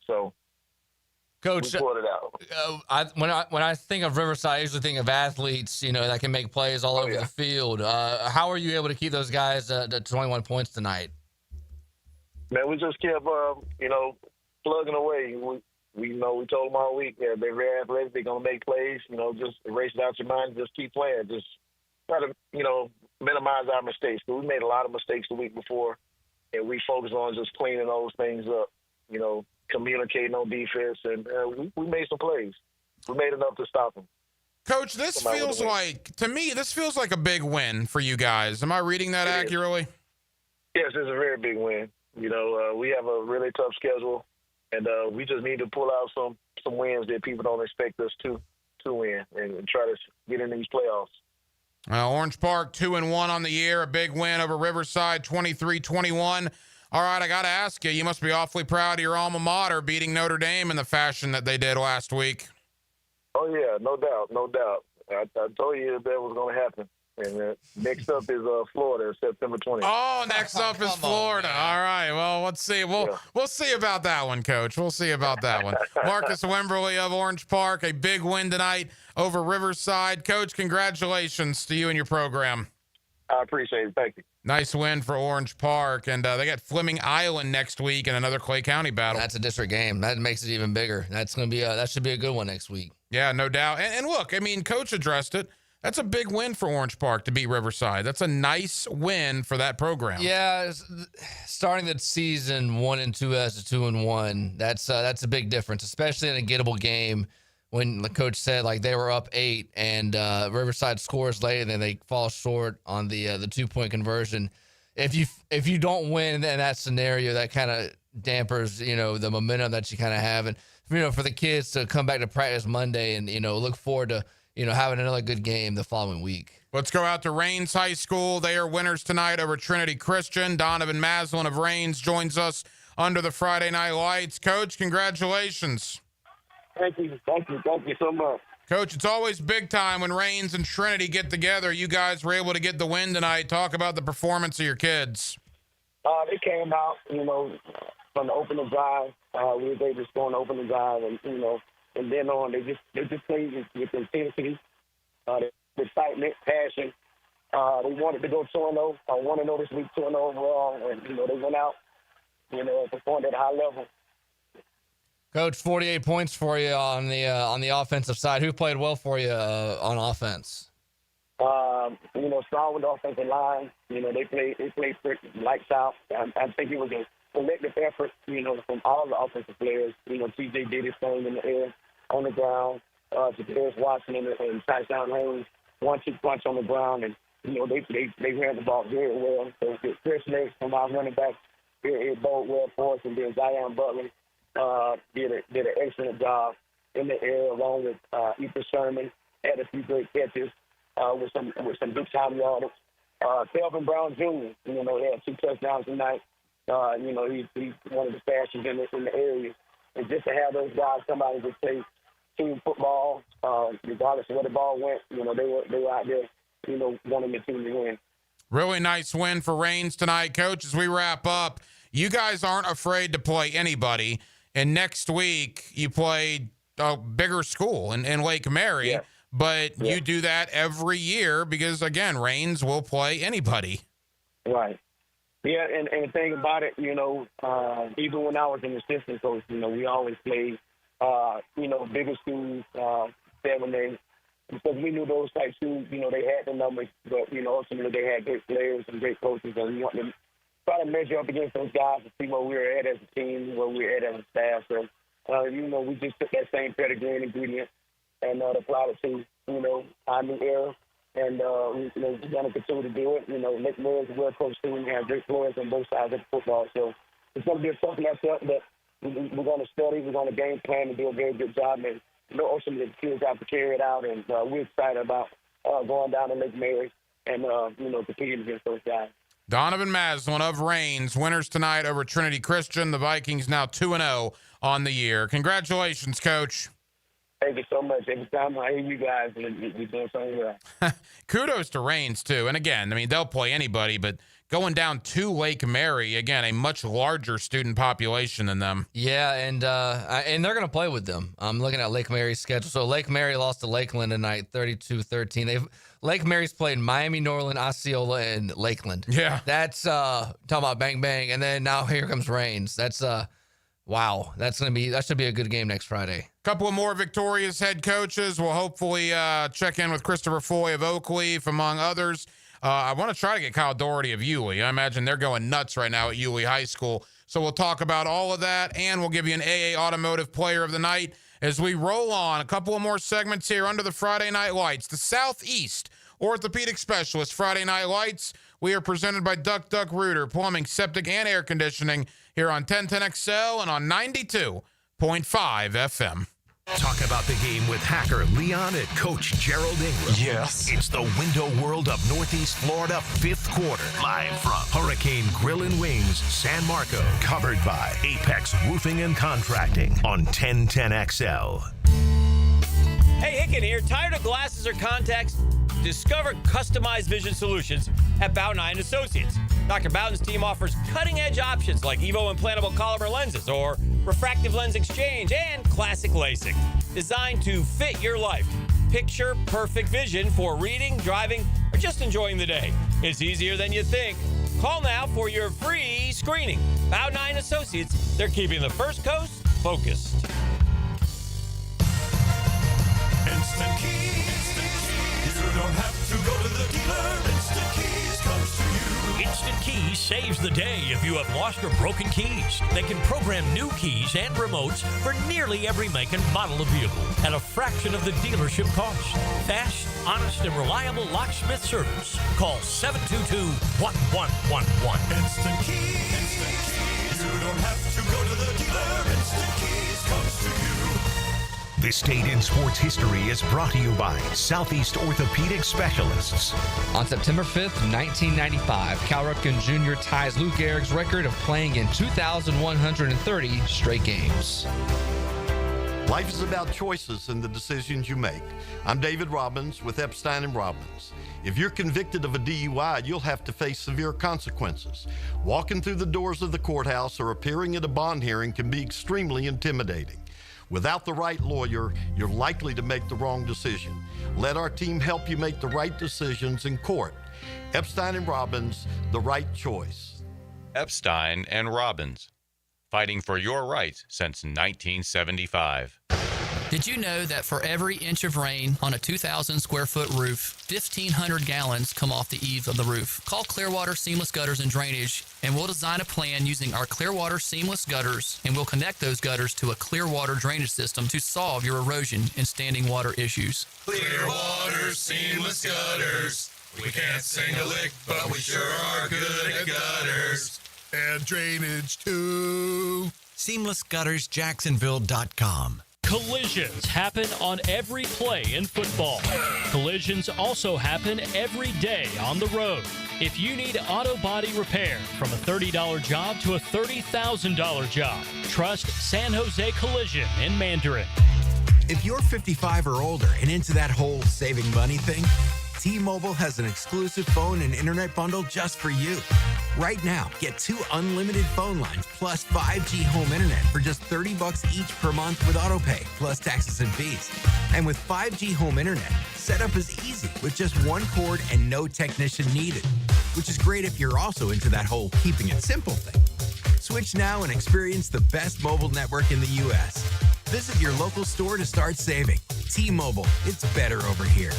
S19: So,
S4: Coach,
S19: we pulled it out.
S4: When I think of Riverside, I usually think of athletes, that can make plays all over the field. How are you able to keep those guys to 21 points tonight?
S19: Man, we just kept, plugging away. We told them all week, they're very athletic. They're going to make plays. Just erase it out your mind. Just keep playing. Just try to, minimize our mistakes. We made a lot of mistakes the week before. And we focus on just cleaning those things up, communicating on defense, and we made some plays. We made enough to stop them.
S3: Coach, this feels like a big win for you guys. Am I reading that accurately?
S19: Yes, it's a very big win. We have a really tough schedule, and we just need to pull out some wins that people don't expect us to win and try to get in these playoffs.
S3: Orange Park 2-1 on the year, a big win over Riverside, 23-21. All right, I got to ask you, you must be awfully proud of your alma mater beating Notre Dame in the fashion that they did last week.
S19: Oh, yeah, no doubt. I told you that was going to happen. And next up is Florida, September 20th.
S3: Oh, next up is Florida. All right. Well, let's see. We'll see about that one, Coach. We'll see about that one. Marcus Wimberly of Orange Park, a big win tonight over Riverside. Coach, congratulations to you and your program.
S19: I appreciate it. Thank you.
S3: Nice win for Orange Park, and they got Fleming Island next week in another Clay County battle.
S4: That's a district game. That makes it even bigger. That should be a good one next week.
S3: Yeah, no doubt. And look, I mean, Coach addressed it. That's a big win for Orange Park to beat Riverside. That's a nice win for that program.
S4: Yeah, starting the season 1-2 as a 2-1. That's a big difference, especially in a gettable game. When the coach said like they were up 8 and Riverside scores late and then they fall short on the 2-point conversion. If you don't win in that scenario, that kind of dampers the momentum that you kind of have, and for the kids to come back to practice Monday and look forward to having another good game the following week.
S3: Let's go out to Rains High School. They are winners tonight over Trinity Christian. Donovan Maslin of Rains joins us under the Friday Night Lights. Coach, congratulations.
S19: Thank you so much.
S3: Coach, it's always big time when Rains and Trinity get together. You guys were able to get the win tonight. Talk about the performance of your kids.
S19: They came out, from the opening drive. We were able to score on the opening drive, and and then on they just played with intensity, excitement, passion. They wanted to go 2-0. I want to know this week 2-0 overall, and they went out, and performed at a high level.
S4: Coach, 48 points for you on the offensive side. Who played well for you on offense?
S19: Strong with the offensive line. They played lights out. I think it was a collective effort, from all the offensive players. TJ did his thing in the air, on the ground. Darius Washington and touchdown Haynes, 1-2 punch on the ground, and they ran the ball very well. So Chris Nix from our running back, it bode well for us, and then Zion Butler did an excellent job in the air along with Ethan Sherman. Had a few great catches with some big time yardage. Kelvin Brown Jr. He had 2 touchdowns tonight. He's one of the fastest in the area. And just to have those guys come out and just play team football, regardless of where the ball went, they were out there, wanting the team to win.
S3: Really nice win for Rains tonight. Coach, as we wrap up, you guys aren't afraid to play anybody. And next week, you play a bigger school in Lake Mary. Yeah. But you do that every year because, again, Rains will play anybody.
S19: Right. Yeah, and the thing about it, even when I was an assistant coach, we always played, bigger schools, 7A, because we knew those type schools, they had the numbers, but, ultimately they had great players and great coaches, and we wanted to try to measure up against those guys to see where we were at as a team, where we were at as a staff. So, we just took that same pedigree and ingredient and applied it to, our new era. And we're going to continue to do it. Lake Mary is a well-coached team. We have great players on both sides of the football. So it's going to be a tough matchup, but we're going to study. We're going to game plan and do a very good job. And ultimately the kids have to carry it out. And we're excited about going down to Lake Mary and, competing against those guys.
S3: Donovan Maslin of Rains, winners tonight over Trinity Christian. The Vikings now 2-0 on the year. Congratulations, Coach.
S19: Thank you so much. Every time I hear you guys, you're doing something well.
S3: Kudos to Rains, too. And again, they'll play anybody, but going down to Lake Mary, again, a much larger student population than them.
S4: Yeah, and they're going to play with them. I'm looking at Lake Mary's schedule. So Lake Mary lost to Lakeland tonight, 32-13. Lake Mary's played Miami, Norland, Osceola, and Lakeland.
S3: Yeah.
S4: That's talking about bang, bang. And then now here comes Rains. That's wow. That should be a good game next Friday.
S3: Couple of more victorious head coaches. We'll hopefully check in with Christopher Foy of Oakleaf, among others. I want to try to get Kyle Doherty of Yulee. I imagine they're going nuts right now at Yulee High School. So we'll talk about all of that, and we'll give you an AA Automotive Player of the Night as we roll on. A couple of more segments here under the Friday Night Lights. The Southeast Orthopedic Specialist Friday Night Lights. We are presented by Duck Duck Rooter, plumbing, septic, and air conditioning here on 1010XL and on 92.5 FM.
S1: Talk about the game with hacker Leon and Coach Gerald Ingram.
S21: Yes.
S1: It's the Window World of Northeast Florida 5th quarter. Live from Hurricane Grill and Wings, San Marco. Covered by Apex Roofing and Contracting on 1010XL.
S25: Hey, Hicken here. Tired of glasses or contacts? Discover customized vision solutions at Bowden Eye & Associates. Dr. Bowden's team offers cutting-edge options like EVO implantable Collamer lenses or refractive lens exchange and classic LASIK, designed to fit your life. Picture perfect vision for reading, driving, or just enjoying the day. It's easier than you think. Call now for your free screening. Bowden Eye & Associates, they're keeping the First Coast focused.
S21: Instant Keys. You don't have to go to the dealer. Instant Keys comes to you.
S9: Instant Keys saves the day if you have lost or broken keys. They can program new keys and remotes for nearly every make and model of vehicle at a fraction of the dealership cost. Fast, honest, and reliable locksmith service. Call 722-1111.
S21: Instant Keys. Instant Keys. You don't have to go to the dealer. Instant Keys comes to you.
S1: This Date in Sports History is brought to you by Southeast Orthopedic Specialists.
S4: On September 5th, 1995, Cal Ripken Jr. ties Lou Gehrig's record of playing in 2,130 straight games.
S17: Life is about choices and the decisions you make. I'm David Robbins with Epstein and Robbins. If you're convicted of a DUI, you'll have to face severe consequences. Walking through the doors of the courthouse or appearing at a bond hearing can be extremely intimidating. Without the right lawyer, you're likely to make the wrong decision. Let our team help you make the right decisions in court. Epstein and Robbins, the right choice.
S18: Epstein and Robbins, fighting for your rights since 1975.
S20: Did you know that for every inch of rain on a 2,000 square foot roof, 1,500 gallons come off the eaves of the roof? Call Clearwater Seamless Gutters and Drainage, and we'll design a plan using our Clearwater Seamless Gutters, and we'll connect those gutters to a Clearwater drainage system to solve your erosion and standing water issues.
S21: Clearwater Seamless Gutters. We can't sing a lick, but we sure are good at gutters. And drainage, too.
S22: SeamlessGuttersJacksonville.com.
S2: Collisions happen on every play in football. Collisions also happen every day on the road. If you need auto body repair, from a $30 job to a $30,000 job, trust San Jose Collision in Mandarin.
S23: If you're 55 or older and into that whole saving money thing, T-Mobile has an exclusive phone and internet bundle just for you. Right now, get 2 unlimited phone lines plus 5G home internet for just $30 each per month with AutoPay, plus taxes and fees. And with 5G home internet, setup is easy with just one cord and no technician needed, which is great if you're also into that whole keeping it simple thing. Switch now and experience the best mobile network in the U.S. Visit your local store to start saving. T-Mobile, it's better over here.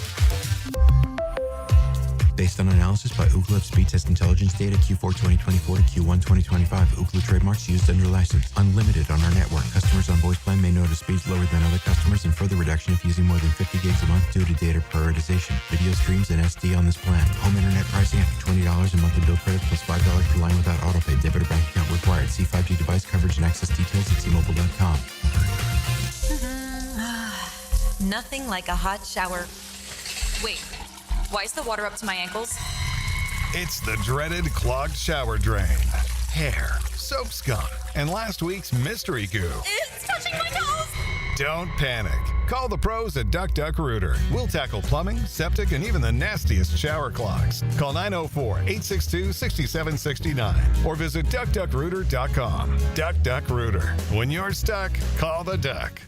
S27: Based on analysis by Ookla Speed Test Intelligence data Q4 2024 to Q1 2025. Ookla trademarks used under license. Unlimited on our network. Customers on voice plan may notice speeds lower than other customers and further reduction if using more than 50 gigs a month due to data prioritization. Video streams and SD on this plan. Home internet pricing after $20 a monthly bill credit plus $5 per line without autopay. Debit or bank account required. See 5G device coverage and access details at T-Mobile.com.
S28: Nothing like a hot shower. Wait. Why is the water up to my ankles?
S29: It's the dreaded clogged shower drain. Hair, soap scum, and last week's mystery goo.
S28: It's touching my toes!
S29: Don't panic. Call the pros at Duck Duck Rooter. We'll tackle plumbing, septic, and even the nastiest shower clogs. Call 904-862-6769 or visit DuckDuckRooter.com. Duck Duck Rooter. When you're stuck, call the Duck.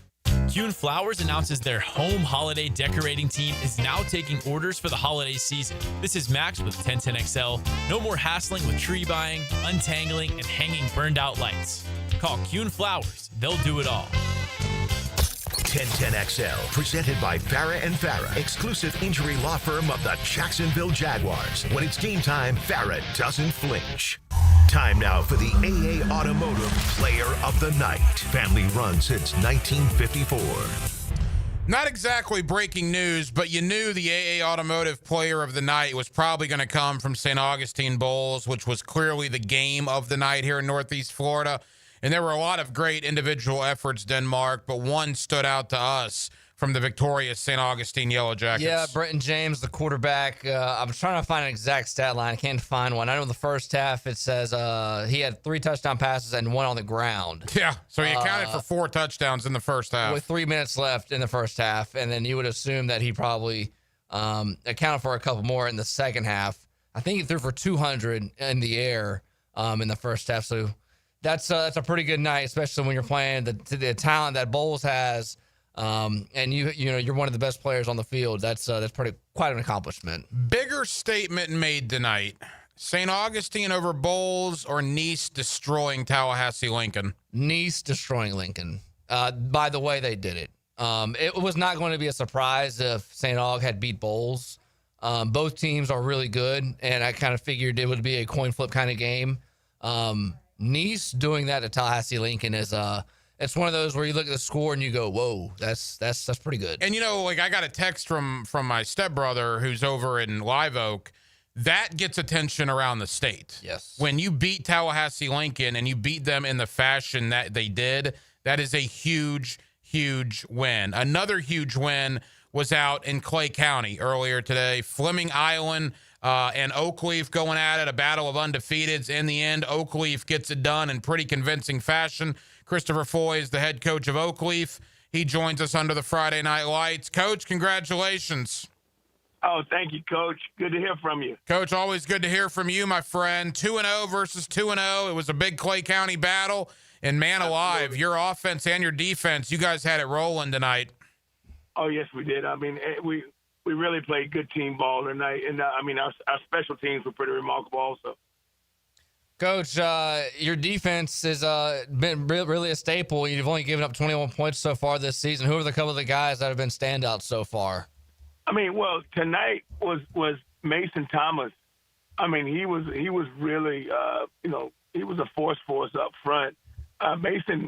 S24: Kuhn Flowers announces their home holiday decorating team is now taking orders for the holiday season. This is Max with 1010XL. No more hassling with tree buying, untangling, and hanging burned out lights. Call Kuhn Flowers. They'll do it all.
S1: 1010XL, presented by Farah and Farah, exclusive injury law firm of the Jacksonville Jaguars. When it's game time, Farah doesn't flinch. Time now for the AA Automotive Player of the Night. Family run since 1954.
S3: Not exactly breaking news, but you knew the AA Automotive Player of the Night was probably going to come from St. Augustine Bowls, which was clearly the game of the night here in Northeast Florida. And there were a lot of great individual efforts, Denmark, but one stood out to us from the victorious St. Augustine Yellow Jackets.
S4: Yeah, Brenton James, the quarterback. I'm trying to find an exact stat line. I can't find one. I know in the first half it says he had 3 touchdown passes and 1 on the ground.
S3: Yeah, so he accounted for 4 touchdowns in the first half.
S4: With 3 minutes left in the first half, and then you would assume that he probably Accounted for a couple more in the second half. I think he threw for 200 in the air in the first half. So that's a pretty good night, especially when you're playing the talent that Bowles has. And you're one of the best players on the field. That's quite an accomplishment.
S3: Bigger statement made tonight. St. Augustine over Bowles or Nease destroying Tallahassee Lincoln?
S4: Nease destroying Lincoln. By the way they did it. It was not going to be a surprise if St. Aug had beat Bowles. Both teams are really good, and I kind of figured it would be a coin flip kind of game. Nease doing that to Tallahassee Lincoln is it's one of those where you look at the score and you go, whoa, that's pretty good.
S3: And, I got a text from my stepbrother who's over in Live Oak. That gets attention around the state.
S4: Yes.
S3: When you beat Tallahassee Lincoln and you beat them in the fashion that they did, that is a huge, huge win. Another huge win was out in Clay County earlier today. Fleming Island and Oakleaf going at it, a battle of undefeateds. In the end, Oakleaf gets it done in pretty convincing fashion. Christopher Foy is the head coach of Oakleaf. He joins us under the Friday Night Lights. Coach, congratulations.
S5: Oh, thank you, Coach. Good to hear from you.
S3: Coach, always good to hear from you, my friend. 2-0 versus 2-0. It was a big Clay County battle. And man alive, your offense and your defense, you guys had it rolling tonight.
S5: Oh, yes, we did. I mean, we really played good team ball tonight. And, our special teams were pretty remarkable also.
S4: Coach, your defense has been really a staple. You've only given up 21 points so far this season. Who are the couple of the guys that have been standouts so far?
S5: I mean, well, tonight was Mason Thomas. I mean, he was really, he was a force for us up front. Mason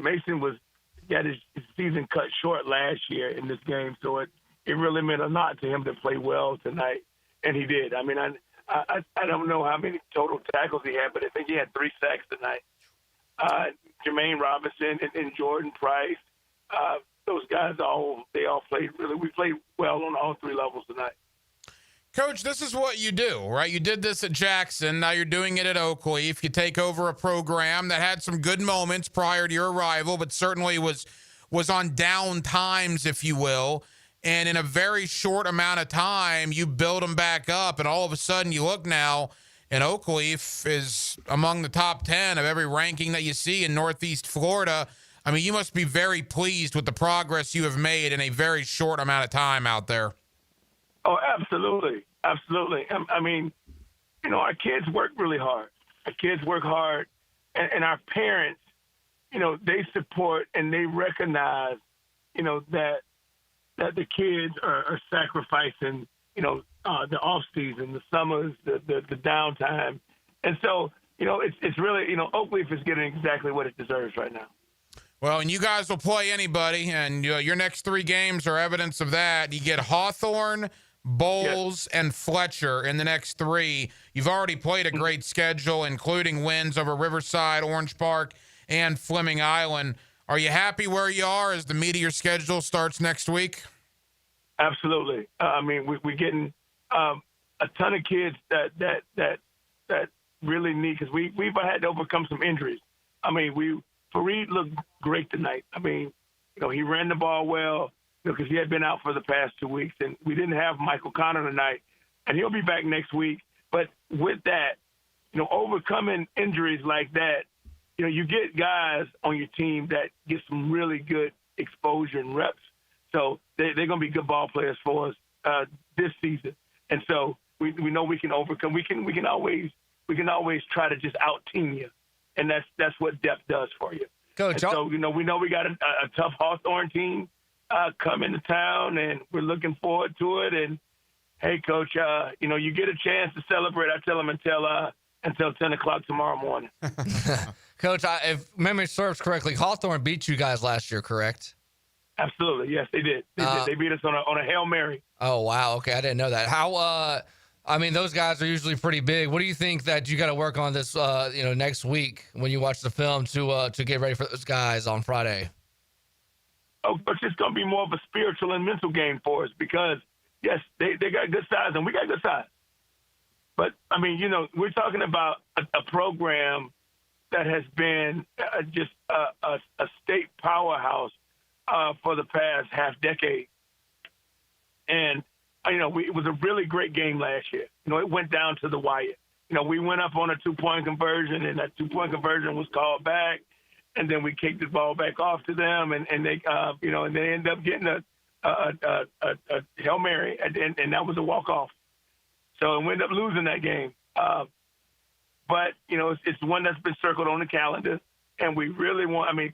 S5: got his season cut short last year in this game, so it really meant a lot to him to play well tonight, and he did. I mean, I don't know how many total tackles he had, but I think he had 3 sacks tonight. Jermaine Robinson and Jordan Price, those guys all played really. We played well on all 3 levels tonight.
S3: Coach, this is what you do, right? You did this at Jackson. Now you're doing it at Oakleaf. You take over a program that had some good moments prior to your arrival, but certainly was on down times, if you will. And in a very short amount of time, you build them back up. And all of a sudden you look now, and Oakleaf is among the top 10 of every ranking that you see in Northeast Florida. I mean, you must be very pleased with the progress you have made in a very short amount of time out there.
S5: Oh, absolutely. Absolutely. I mean, our kids work really hard. Our kids work hard, and our parents, they support and they recognize, that the kids are sacrificing, the off season, the summers, the downtime. And so, it's really, Oakleaf is getting exactly what it deserves right now.
S3: Well, and you guys will play anybody, and your next 3 games are evidence of that. You get Hawthorne, Bowles, and Fletcher in the next 3. You've already played a great schedule, including wins over Riverside, Orange Park, and Fleming Island. Are you happy where you are as the meat of your schedule starts next week?
S5: Absolutely. I mean, we're getting a ton of kids that really need, because we've had to overcome some injuries. I mean, Fareed looked great tonight. I mean, he ran the ball well, because he had been out for the past 2 weeks, and we didn't have Michael Connor tonight, and he'll be back next week. But with that, overcoming injuries like that, you get guys on your team that get some really good exposure and reps. So they're going to be good ball players for us this season. And so we know we can overcome. We can always try to just out team you, and that's what depth does for you.
S4: Coach,
S5: so we know we got a tough Hawthorne team coming to town, and we're looking forward to it. And hey, Coach, you get a chance to celebrate. I tell them until 10 o'clock tomorrow morning.
S4: Coach, if memory serves correctly, Hawthorne beat you guys last year, correct?
S5: Absolutely, yes, they did. They beat us on a Hail Mary.
S4: Oh wow, okay, I didn't know that. How? I mean, those guys are usually pretty big. What do you think that you got to work on this, next week when you watch the film to get ready for those guys on Friday?
S5: Oh, it's just going to be more of a spiritual and mental game for us because, yes, they got good size and we got good size. But, I mean, we're talking about a program that has been just a state powerhouse for the past half decade. And, it was a really great game last year. It went down to the wire. We went up on a 2-point conversion, and that 2-point conversion was called back, and then we kicked the ball back off to them, and they, and they ended up getting a Hail Mary, and that was a walk-off. So we ended up losing that game. But, it's one that's been circled on the calendar, and we really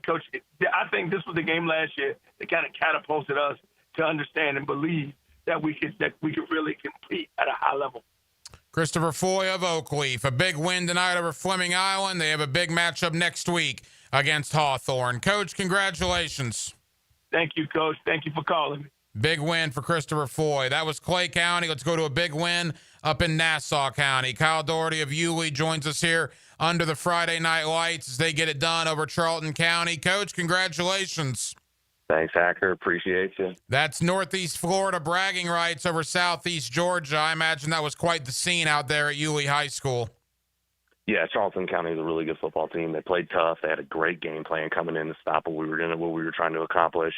S5: Coach, I think this was the game last year that kind of catapulted us to understand and believe that we could really compete at a high level.
S3: Christopher Foy of Oakleaf, a big win tonight over Fleming Island. They have a big matchup next week against Hawthorne. Coach, congratulations.
S5: Thank you, Coach. Thank you for calling me.
S3: Big win for Christopher Foy. That was Clay County. Let's go to a big win up in Nassau County. Kyle Doherty of Yulee joins us here under the Friday night lights as they get it done over Charlton County. Coach, congratulations.
S6: Thanks, Hacker. Appreciate you.
S3: That's Northeast Florida bragging rights over Southeast Georgia. I imagine that was quite the scene out there at Yulee High School.
S6: Yeah, Charlton County is a really good football team. They played tough. They had a great game plan coming in to stop what we were trying to accomplish.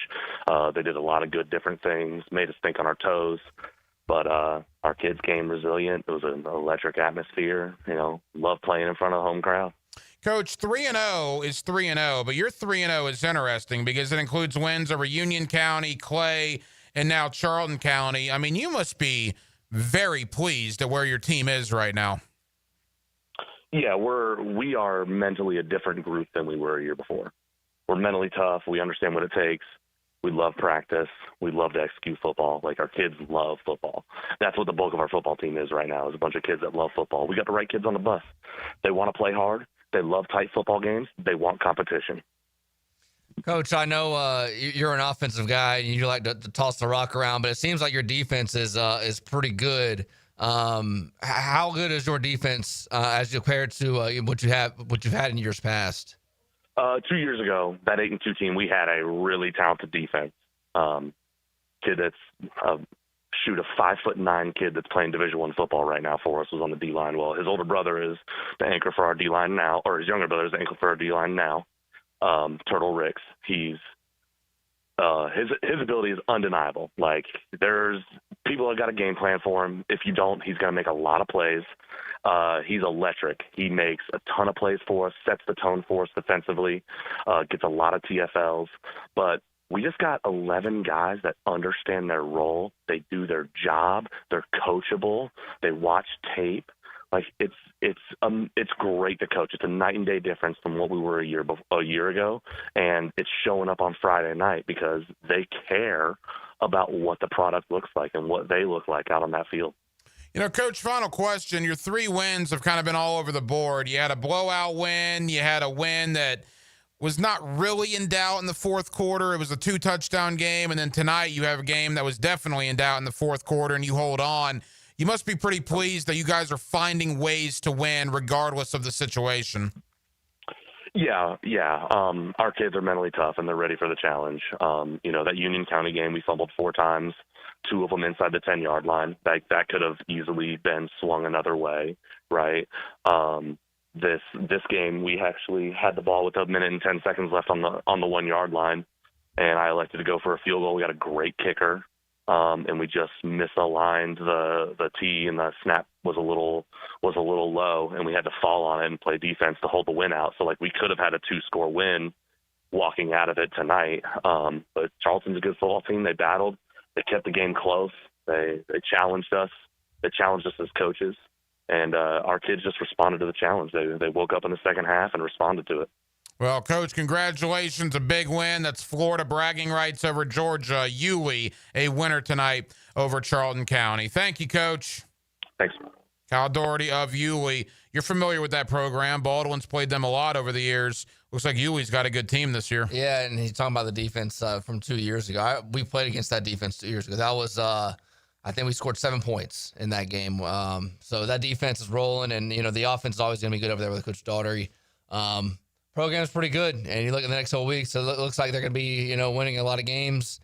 S6: They did a lot of good different things, made us think on our toes. But our kids came resilient. It was an electric atmosphere. Love playing in front of a home crowd.
S3: Coach, 3-0 is 3-0, but your 3-0 is interesting because it includes wins over Union County, Clay, and now Charlton County. I mean, you must be very pleased at where your team is right now.
S6: Yeah, we are mentally a different group than we were a year before. We're mentally tough. We understand what it takes. We love practice. We love to execute football. Like, our kids love football. That's what the bulk of our football team is right now, is a bunch of kids that love football. We got the right kids on the bus. They want to play hard. They love tight football games. They want competition.
S4: Coach, I know you're an offensive guy and you like to toss the rock around, but it seems like your defense is pretty good. How good is your defense as compared to what you've had in years past?
S6: 2 years ago, that 8-2 team, we had a really talented defense. Kid that's a 5'9" kid that's playing Division I football right now for us was on the D-line. Well, his older brother is the anchor for our D-line now, or his younger brother is the anchor for our D-line now. Turtle Ricks. His ability is undeniable. Like, there's people that got a game plan for him. If you don't, he's going to make a lot of plays. He's electric. He makes a ton of plays for us, sets the tone for us defensively, gets a lot of TFLs. But we just got 11 guys that understand their role. They do their job. They're coachable. They watch tape. Like, it's great to coach. It's a night and day difference from what we were a year ago, and it's showing up on Friday night because they care about what the product looks like and what they look like out on that field.
S3: Coach, final question. Your 3 wins have kind of been all over the board. You had a blowout win. You had a win that was not really in doubt in the fourth quarter. It was a 2-touchdown game. And then tonight you have a game that was definitely in doubt in the fourth quarter, and you hold on. You must be pretty pleased that you guys are finding ways to win regardless of the situation.
S6: Yeah. Our kids are mentally tough, and they're ready for the challenge. That Union County game, we fumbled 4 times, 2 of them inside the 10-yard line. That could have easily been swung another way, right? This game, we actually had the ball with 1 minute and 10 seconds left on the 1-yard line, and I elected to go for a field goal. We got a great kicker, and we just misaligned the tee, and the snap was a little low, and we had to fall on it and play defense to hold the win out. So, we could have had a 2-score win walking out of it tonight. But Charlton's a good football team. They battled. They kept the game close. They challenged us. They challenged us as coaches. And our kids just responded to the challenge. They woke up in the second half and responded to it.
S3: Well, Coach, congratulations. A big win. That's Florida bragging rights over Georgia. Yulee, a winner tonight over Charlton County. Thank you, Coach.
S6: Thanks.
S3: Kyle Doherty of Yulee. You're familiar with that program. Baldwin's played them a lot over the years. Looks like Yulee's got a good team this year.
S4: Yeah, and he's talking about the defense from 2 years ago. We played against that defense 2 years ago. That was I think we scored 7 points in that game. So that defense is rolling, and, the offense is always going to be good over there with Coach Daugherty. Program's pretty good, and you look at the next couple weeks, it looks like they're going to be, winning a lot of games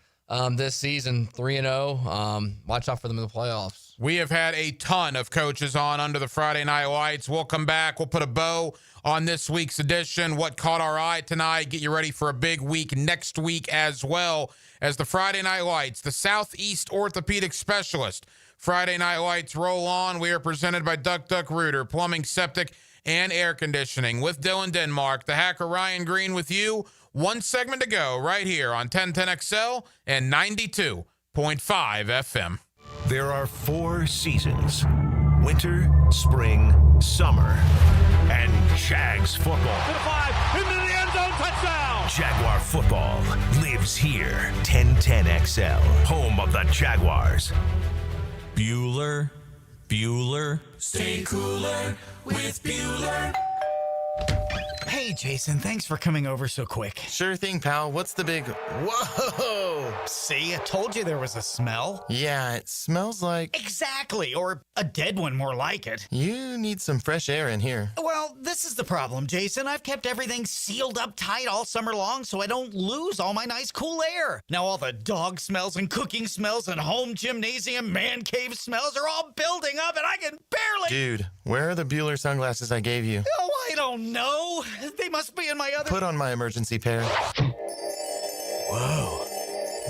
S4: this season, 3-0. Watch out for them in the playoffs.
S3: We have had a ton of coaches on under the Friday Night Lights. We'll come back. We'll put a bow on this week's edition. What caught our eye tonight? Get you ready for a big week next week as well as the Friday Night Lights, the Southeast Orthopedic Specialist. Friday Night Lights roll on. We are presented by Duck Duck Rooter, Plumbing, Septic, and Air Conditioning. With Dylan Denmark, the hacker Ryan Green with you. One segment to go right here on 1010XL and 92.5 FM.
S1: There are 4 seasons: winter, spring, summer, and Jags football.
S21: To the 5, into the end zone, touchdown!
S1: Jaguar football lives here. 1010XL, home of the Jaguars.
S7: Bueller. Stay cooler with Bueller.
S8: Hey, Jason, thanks for coming over so quick.
S10: Sure thing, pal. What's the big...
S8: Whoa! See, I told you there was a smell.
S10: Yeah, it smells like...
S8: Exactly, or a dead one more like it.
S10: You need some fresh air in here.
S8: Well, this is the problem, Jason. I've kept everything sealed up tight all summer long so I don't lose all my nice cool air. Now all the dog smells and cooking smells and home gymnasium man cave smells are all building up and I can barely...
S10: Dude, where are the Bueller sunglasses I gave you?
S8: Oh, I don't know. They must be in my other...
S10: Put on my emergency pair.
S8: Whoa.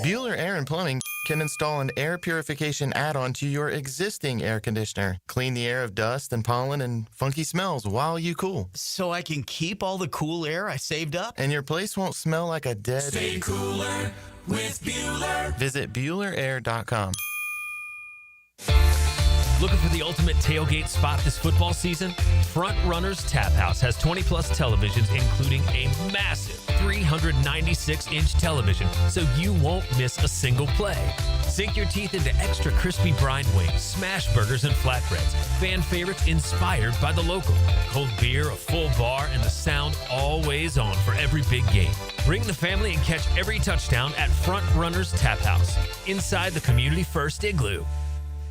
S10: Bueller Air and Plumbing can install an air purification add-on to your existing air conditioner. Clean the air of dust and pollen and funky smells while you cool.
S8: So I can keep all the cool air I saved up?
S10: And your place won't smell like a dead...
S21: Stay cooler with Bueller.
S10: Visit BuellerAir.com.
S24: Looking for the ultimate tailgate spot this football season? Front Runners Tap House has 20-plus televisions, including a massive 396-inch television, so you won't miss a single play. Sink your teeth into extra crispy brine wings, smash burgers, and flatbreads. Fan favorites inspired by the local. Cold beer, a full bar, and the sound always on for every big game. Bring the family and catch every touchdown at Front Runners Tap House, inside the Community First Igloo.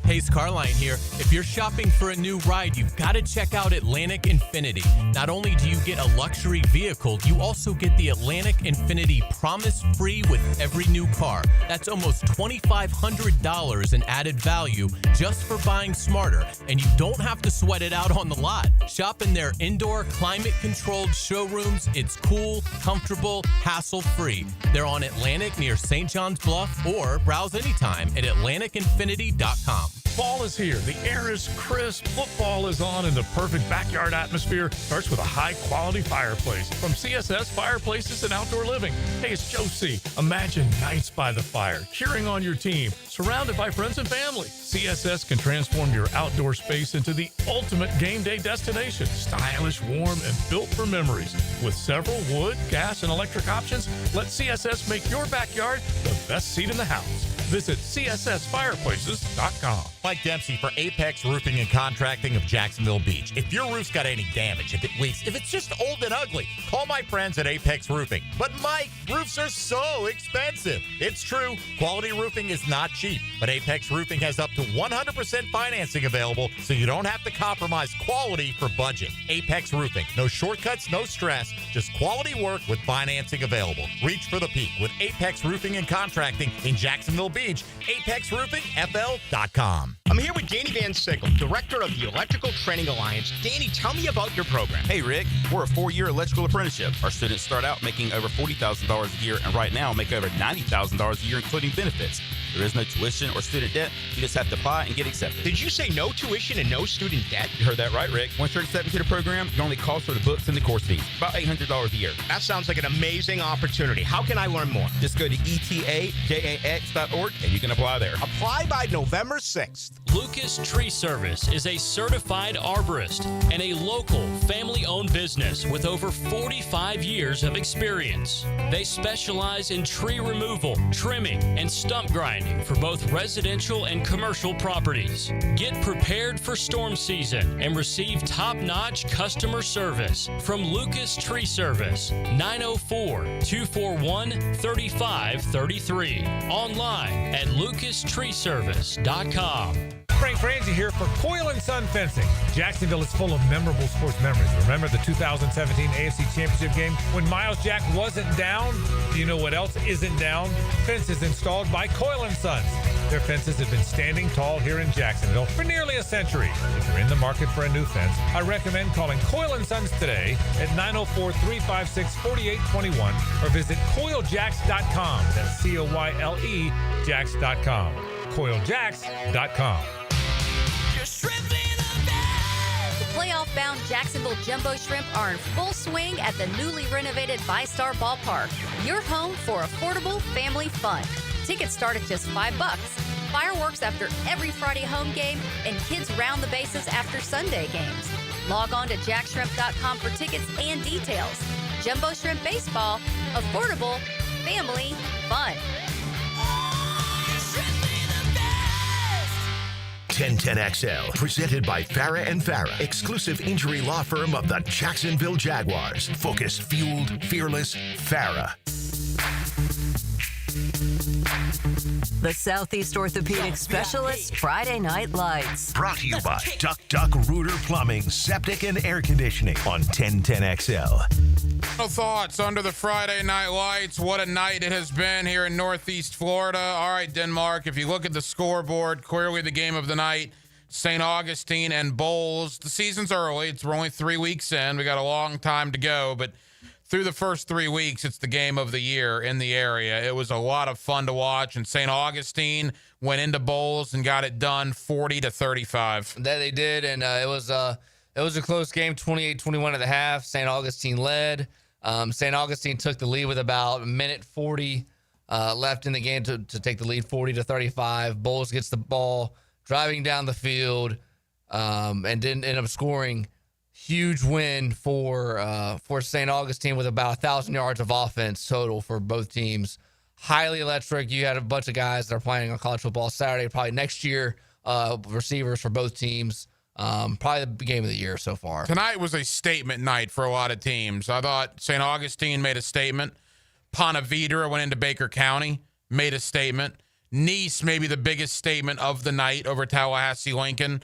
S24: Hayes Carline here. If you're shopping for a new ride, you've got to check out Atlantic Infinity. Not only do you get a luxury vehicle, you also get the Atlantic Infinity Promise Free with every new car. That's almost $2,500 in added value just for buying smarter, and you don't have to sweat it out on the lot. Shop in their indoor, climate-controlled showrooms. It's cool, comfortable, hassle-free. They're on Atlantic near St. John's Bluff, or browse anytime at AtlanticInfinity.com.
S11: Fall is here. The air is crisp. Football is on, and the perfect backyard atmosphere starts with a high-quality fireplace from CSS Fireplaces and Outdoor Living. Hey, it's Joe C. Imagine nights by the fire, cheering on your team, surrounded by friends and family. CSS can transform your outdoor space into the ultimate game day destination. Stylish, warm, and built for memories. With several wood, gas, and electric options, let CSS make your backyard the best seat in the house. Visit CSSFireplaces.com.
S13: Mike Dempsey for Apex Roofing and Contracting of Jacksonville Beach. If your roof's got any damage, if it leaks, if it's just old and ugly, call my friends at Apex Roofing. But Mike, roofs are so expensive. It's true, quality roofing is not cheap, but Apex Roofing has up to 100% financing available, so you don't have to compromise quality for budget. Apex Roofing, no shortcuts, no stress, just quality work with financing available. Reach for the peak with Apex Roofing and Contracting in Jacksonville Beach. ApexRoofingFL.com.
S16: I'm here with Danny Van Sickle, Director of the Electrical Training Alliance. Danny, tell me about your program.
S14: Hey, Rick. We're a 4-year electrical apprenticeship. Our students start out making over $40,000 a year, and right now make over $90,000 a year, including benefits. There is no tuition or student debt. You just have to apply and get accepted.
S16: Did you say no tuition and no student debt?
S14: You heard that right, Rick. Once you're accepted to the program, your only cost for the books and the course fees. About $800 a year.
S16: That sounds like an amazing opportunity. How can I learn more?
S14: Just go to etajax.org and you can apply there.
S16: Apply by November 6th.
S2: Lucas Tree Service is a certified arborist and a local family-owned business with over 45 years of experience. They specialize in tree removal, trimming, and stump grinding for both residential and commercial properties. Get prepared for storm season and receive top-notch customer service from Lucas Tree Service, 904-241-3533. Online at lucastreeservice.com.
S15: Frank Franzi here for Coyle & Son Fencing. Jacksonville is full of memorable sports memories. Remember the 2017 AFC Championship game when Miles Jack wasn't down? Do you know what else isn't down? Fences installed by Coyle & Sons. Their fences have been standing tall here in Jacksonville for nearly a century. If you're in the market for a new fence, I recommend calling Coyle & Sons today at 904-356-4821 or visit CoyleJacks.com. That's COYLE Jacks.com. CoyleJacks.com.
S9: Playoff-bound Jacksonville Jumbo Shrimp are in full swing at the newly renovated VyStar Ballpark. Your home for affordable family fun. Tickets start at just $5. Fireworks after every Friday home game, and kids round the bases after Sunday games. Log on to jackshrimp.com for tickets and details. Jumbo Shrimp Baseball, affordable family fun.
S1: 1010XL, presented by Farah and Farah, exclusive injury law firm of the Jacksonville Jaguars. Focused, fueled, fearless, Farah.
S12: The Southeast Orthopedic Specialist Friday Night Lights.
S1: Brought to you by Duck Rooter Plumbing, Septic and Air Conditioning on 1010XL.
S3: Final thoughts under the Friday Night Lights. What a night it has been here in Northeast Florida. All right, Denmark, if you look at the scoreboard, clearly the game of the night, St. Augustine and Bowles. The season's early. We're only 3 weeks in. We got a long time to go, but through the first 3 weeks, it's the game of the year in the area. It was a lot of fun to watch, and St. Augustine went into Bowles and got it done 40-35.
S4: That they did, and it was a close game, 28-21 at the half. St. Augustine led. St. Augustine took the lead with about a minute 40 left in the game to take the lead, 40-35. Bowles gets the ball driving down the field and didn't end up scoring. Huge win for St. Augustine with about 1,000 yards of offense total for both teams. Highly electric. You had a bunch of guys that are playing on college football Saturday, probably next year, receivers for both teams. Probably the game of the year so far.
S3: Tonight was a statement night for a lot of teams. I thought St. Augustine made a statement. Ponte Vedra went into Baker County, made a statement. Nice, maybe the biggest statement of the night over Tallahassee Lincoln.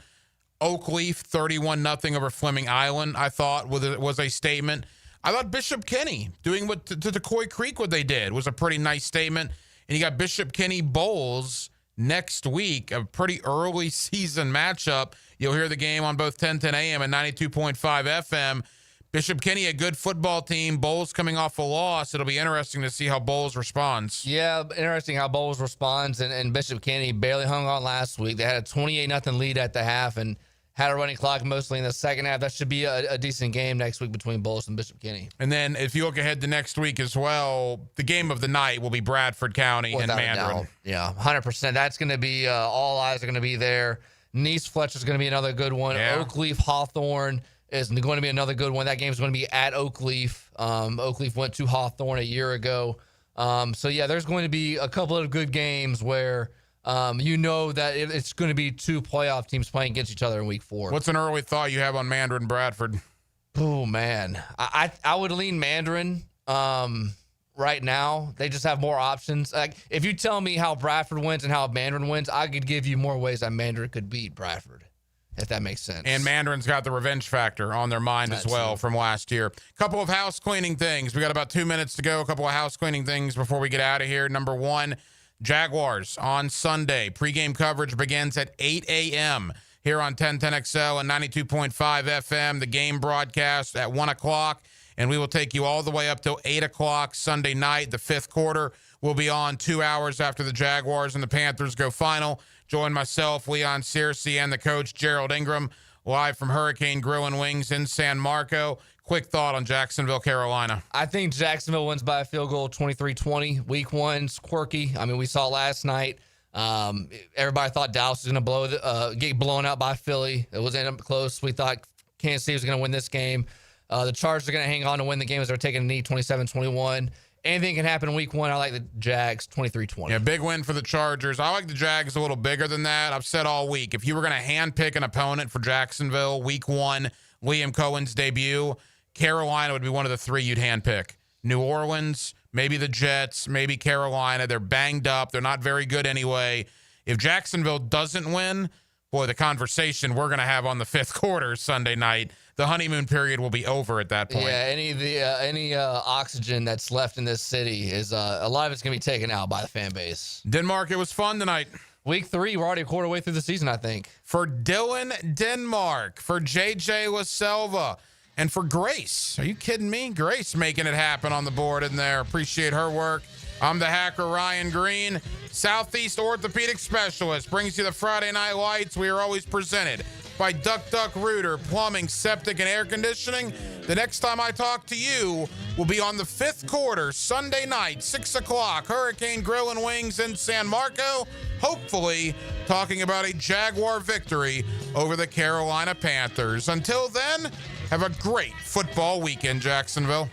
S3: Oakleaf, 31-0 over Fleming Island, I thought was a statement. I thought Bishop Kenny doing what to Decoy Creek what they did was a pretty nice statement. And you got Bishop Kenny Bowles next week, a pretty early season matchup. You'll hear the game on both 1010 AM and 92.5 FM. Bishop Kenny, a good football team. Bowles coming off a loss. It'll be interesting to see how Bowles responds.
S4: Yeah, interesting how Bowles responds. And Bishop Kenny barely hung on last week. They had a 28-0 lead at the half and had a running clock mostly in the second half. That should be a decent game next week between Bowles and Bishop Kenny.
S3: And then if you look ahead to next week as well, the game of the night will be Bradford County and Mandarin.
S4: Yeah, 100%. That's going to be all eyes are going to be there. Nice Fletcher is going to be another good one.
S3: Yeah.
S4: Oakleaf Hawthorne is going to be another good one. That game is going to be at Oakleaf. Oakleaf went to Hawthorne a year ago. So, yeah, there's going to be a couple of good games where you know that it's going to be two playoff teams playing against each other in week 4.
S3: What's an early thought you have on Mandarin Bradford?
S4: Oh, man. I would lean Mandarin right now. They just have more options. Like, if you tell me how Bradford wins and how Mandarin wins, I could give you more ways that Mandarin could beat Bradford, if that makes sense.
S3: And Mandarin's got the revenge factor on their mind as well from last year. Couple of house cleaning things. We got about 2 minutes to go. A couple of house cleaning things before we get out of here. Number one, Jaguars on Sunday. Pre-game coverage begins at 8 a.m. here on 1010XL and 92.5 FM. The game broadcast at 1 o'clock, and we will take you all the way up till 8 o'clock Sunday night. The fifth quarter will be on 2 hours after the Jaguars and the Panthers go final. Join myself, Leon Searcy, and the coach, Gerald Ingram, live from Hurricane Grill and Wings in San Marco. Quick thought on Jacksonville, Carolina.
S4: I think Jacksonville wins by a field goal, 23-20. Week 1's quirky. I mean, we saw last night. Everybody thought Dallas was going to get blown out by Philly. It was end up close. We thought Kansas City was going to win this game. The Chargers are going to hang on to win the game as they're taking a knee, 27-21. Anything can happen in week 1. I like the Jags, 23-20.
S3: Yeah, big win for the Chargers. I like the Jags a little bigger than that. I've said all week, if you were going to handpick an opponent for Jacksonville, week 1, Liam Cohen's debut, Carolina would be one of the 3 you'd handpick. New Orleans, maybe the Jets, maybe Carolina. They're banged up. They're not very good anyway. If Jacksonville doesn't win, boy, the conversation we're going to have on the fifth quarter Sunday night, the honeymoon period will be over at that point.
S4: Yeah, any oxygen that's left in this city is a lot of it's going to be taken out by the fan base.
S3: Denmark, it was fun tonight.
S4: Week 3, we're already a quarter way through the season, I think.
S3: For Dylan Denmark, for JJ LaSelva, and for Grace. Are you kidding me? Grace making it happen on the board in there. Appreciate her work. I'm the hacker, Ryan Green. Southeast Orthopedic Specialist brings you the Friday Night Lights. We are always presented by Duck Duck Rooter, Plumbing, Septic, and Air Conditioning. The next time I talk to you will be on the 5th quarter, Sunday night, 6 o'clock, Hurricane Grill and Wings in San Marco. Hopefully talking about a Jaguar victory over the Carolina Panthers. Until then, have a great football weekend, Jacksonville.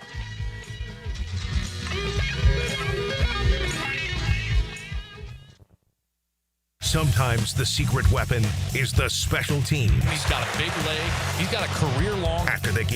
S1: Sometimes the secret weapon is the special teams.
S2: He's got a big leg. He's got a career-long.
S1: After the game.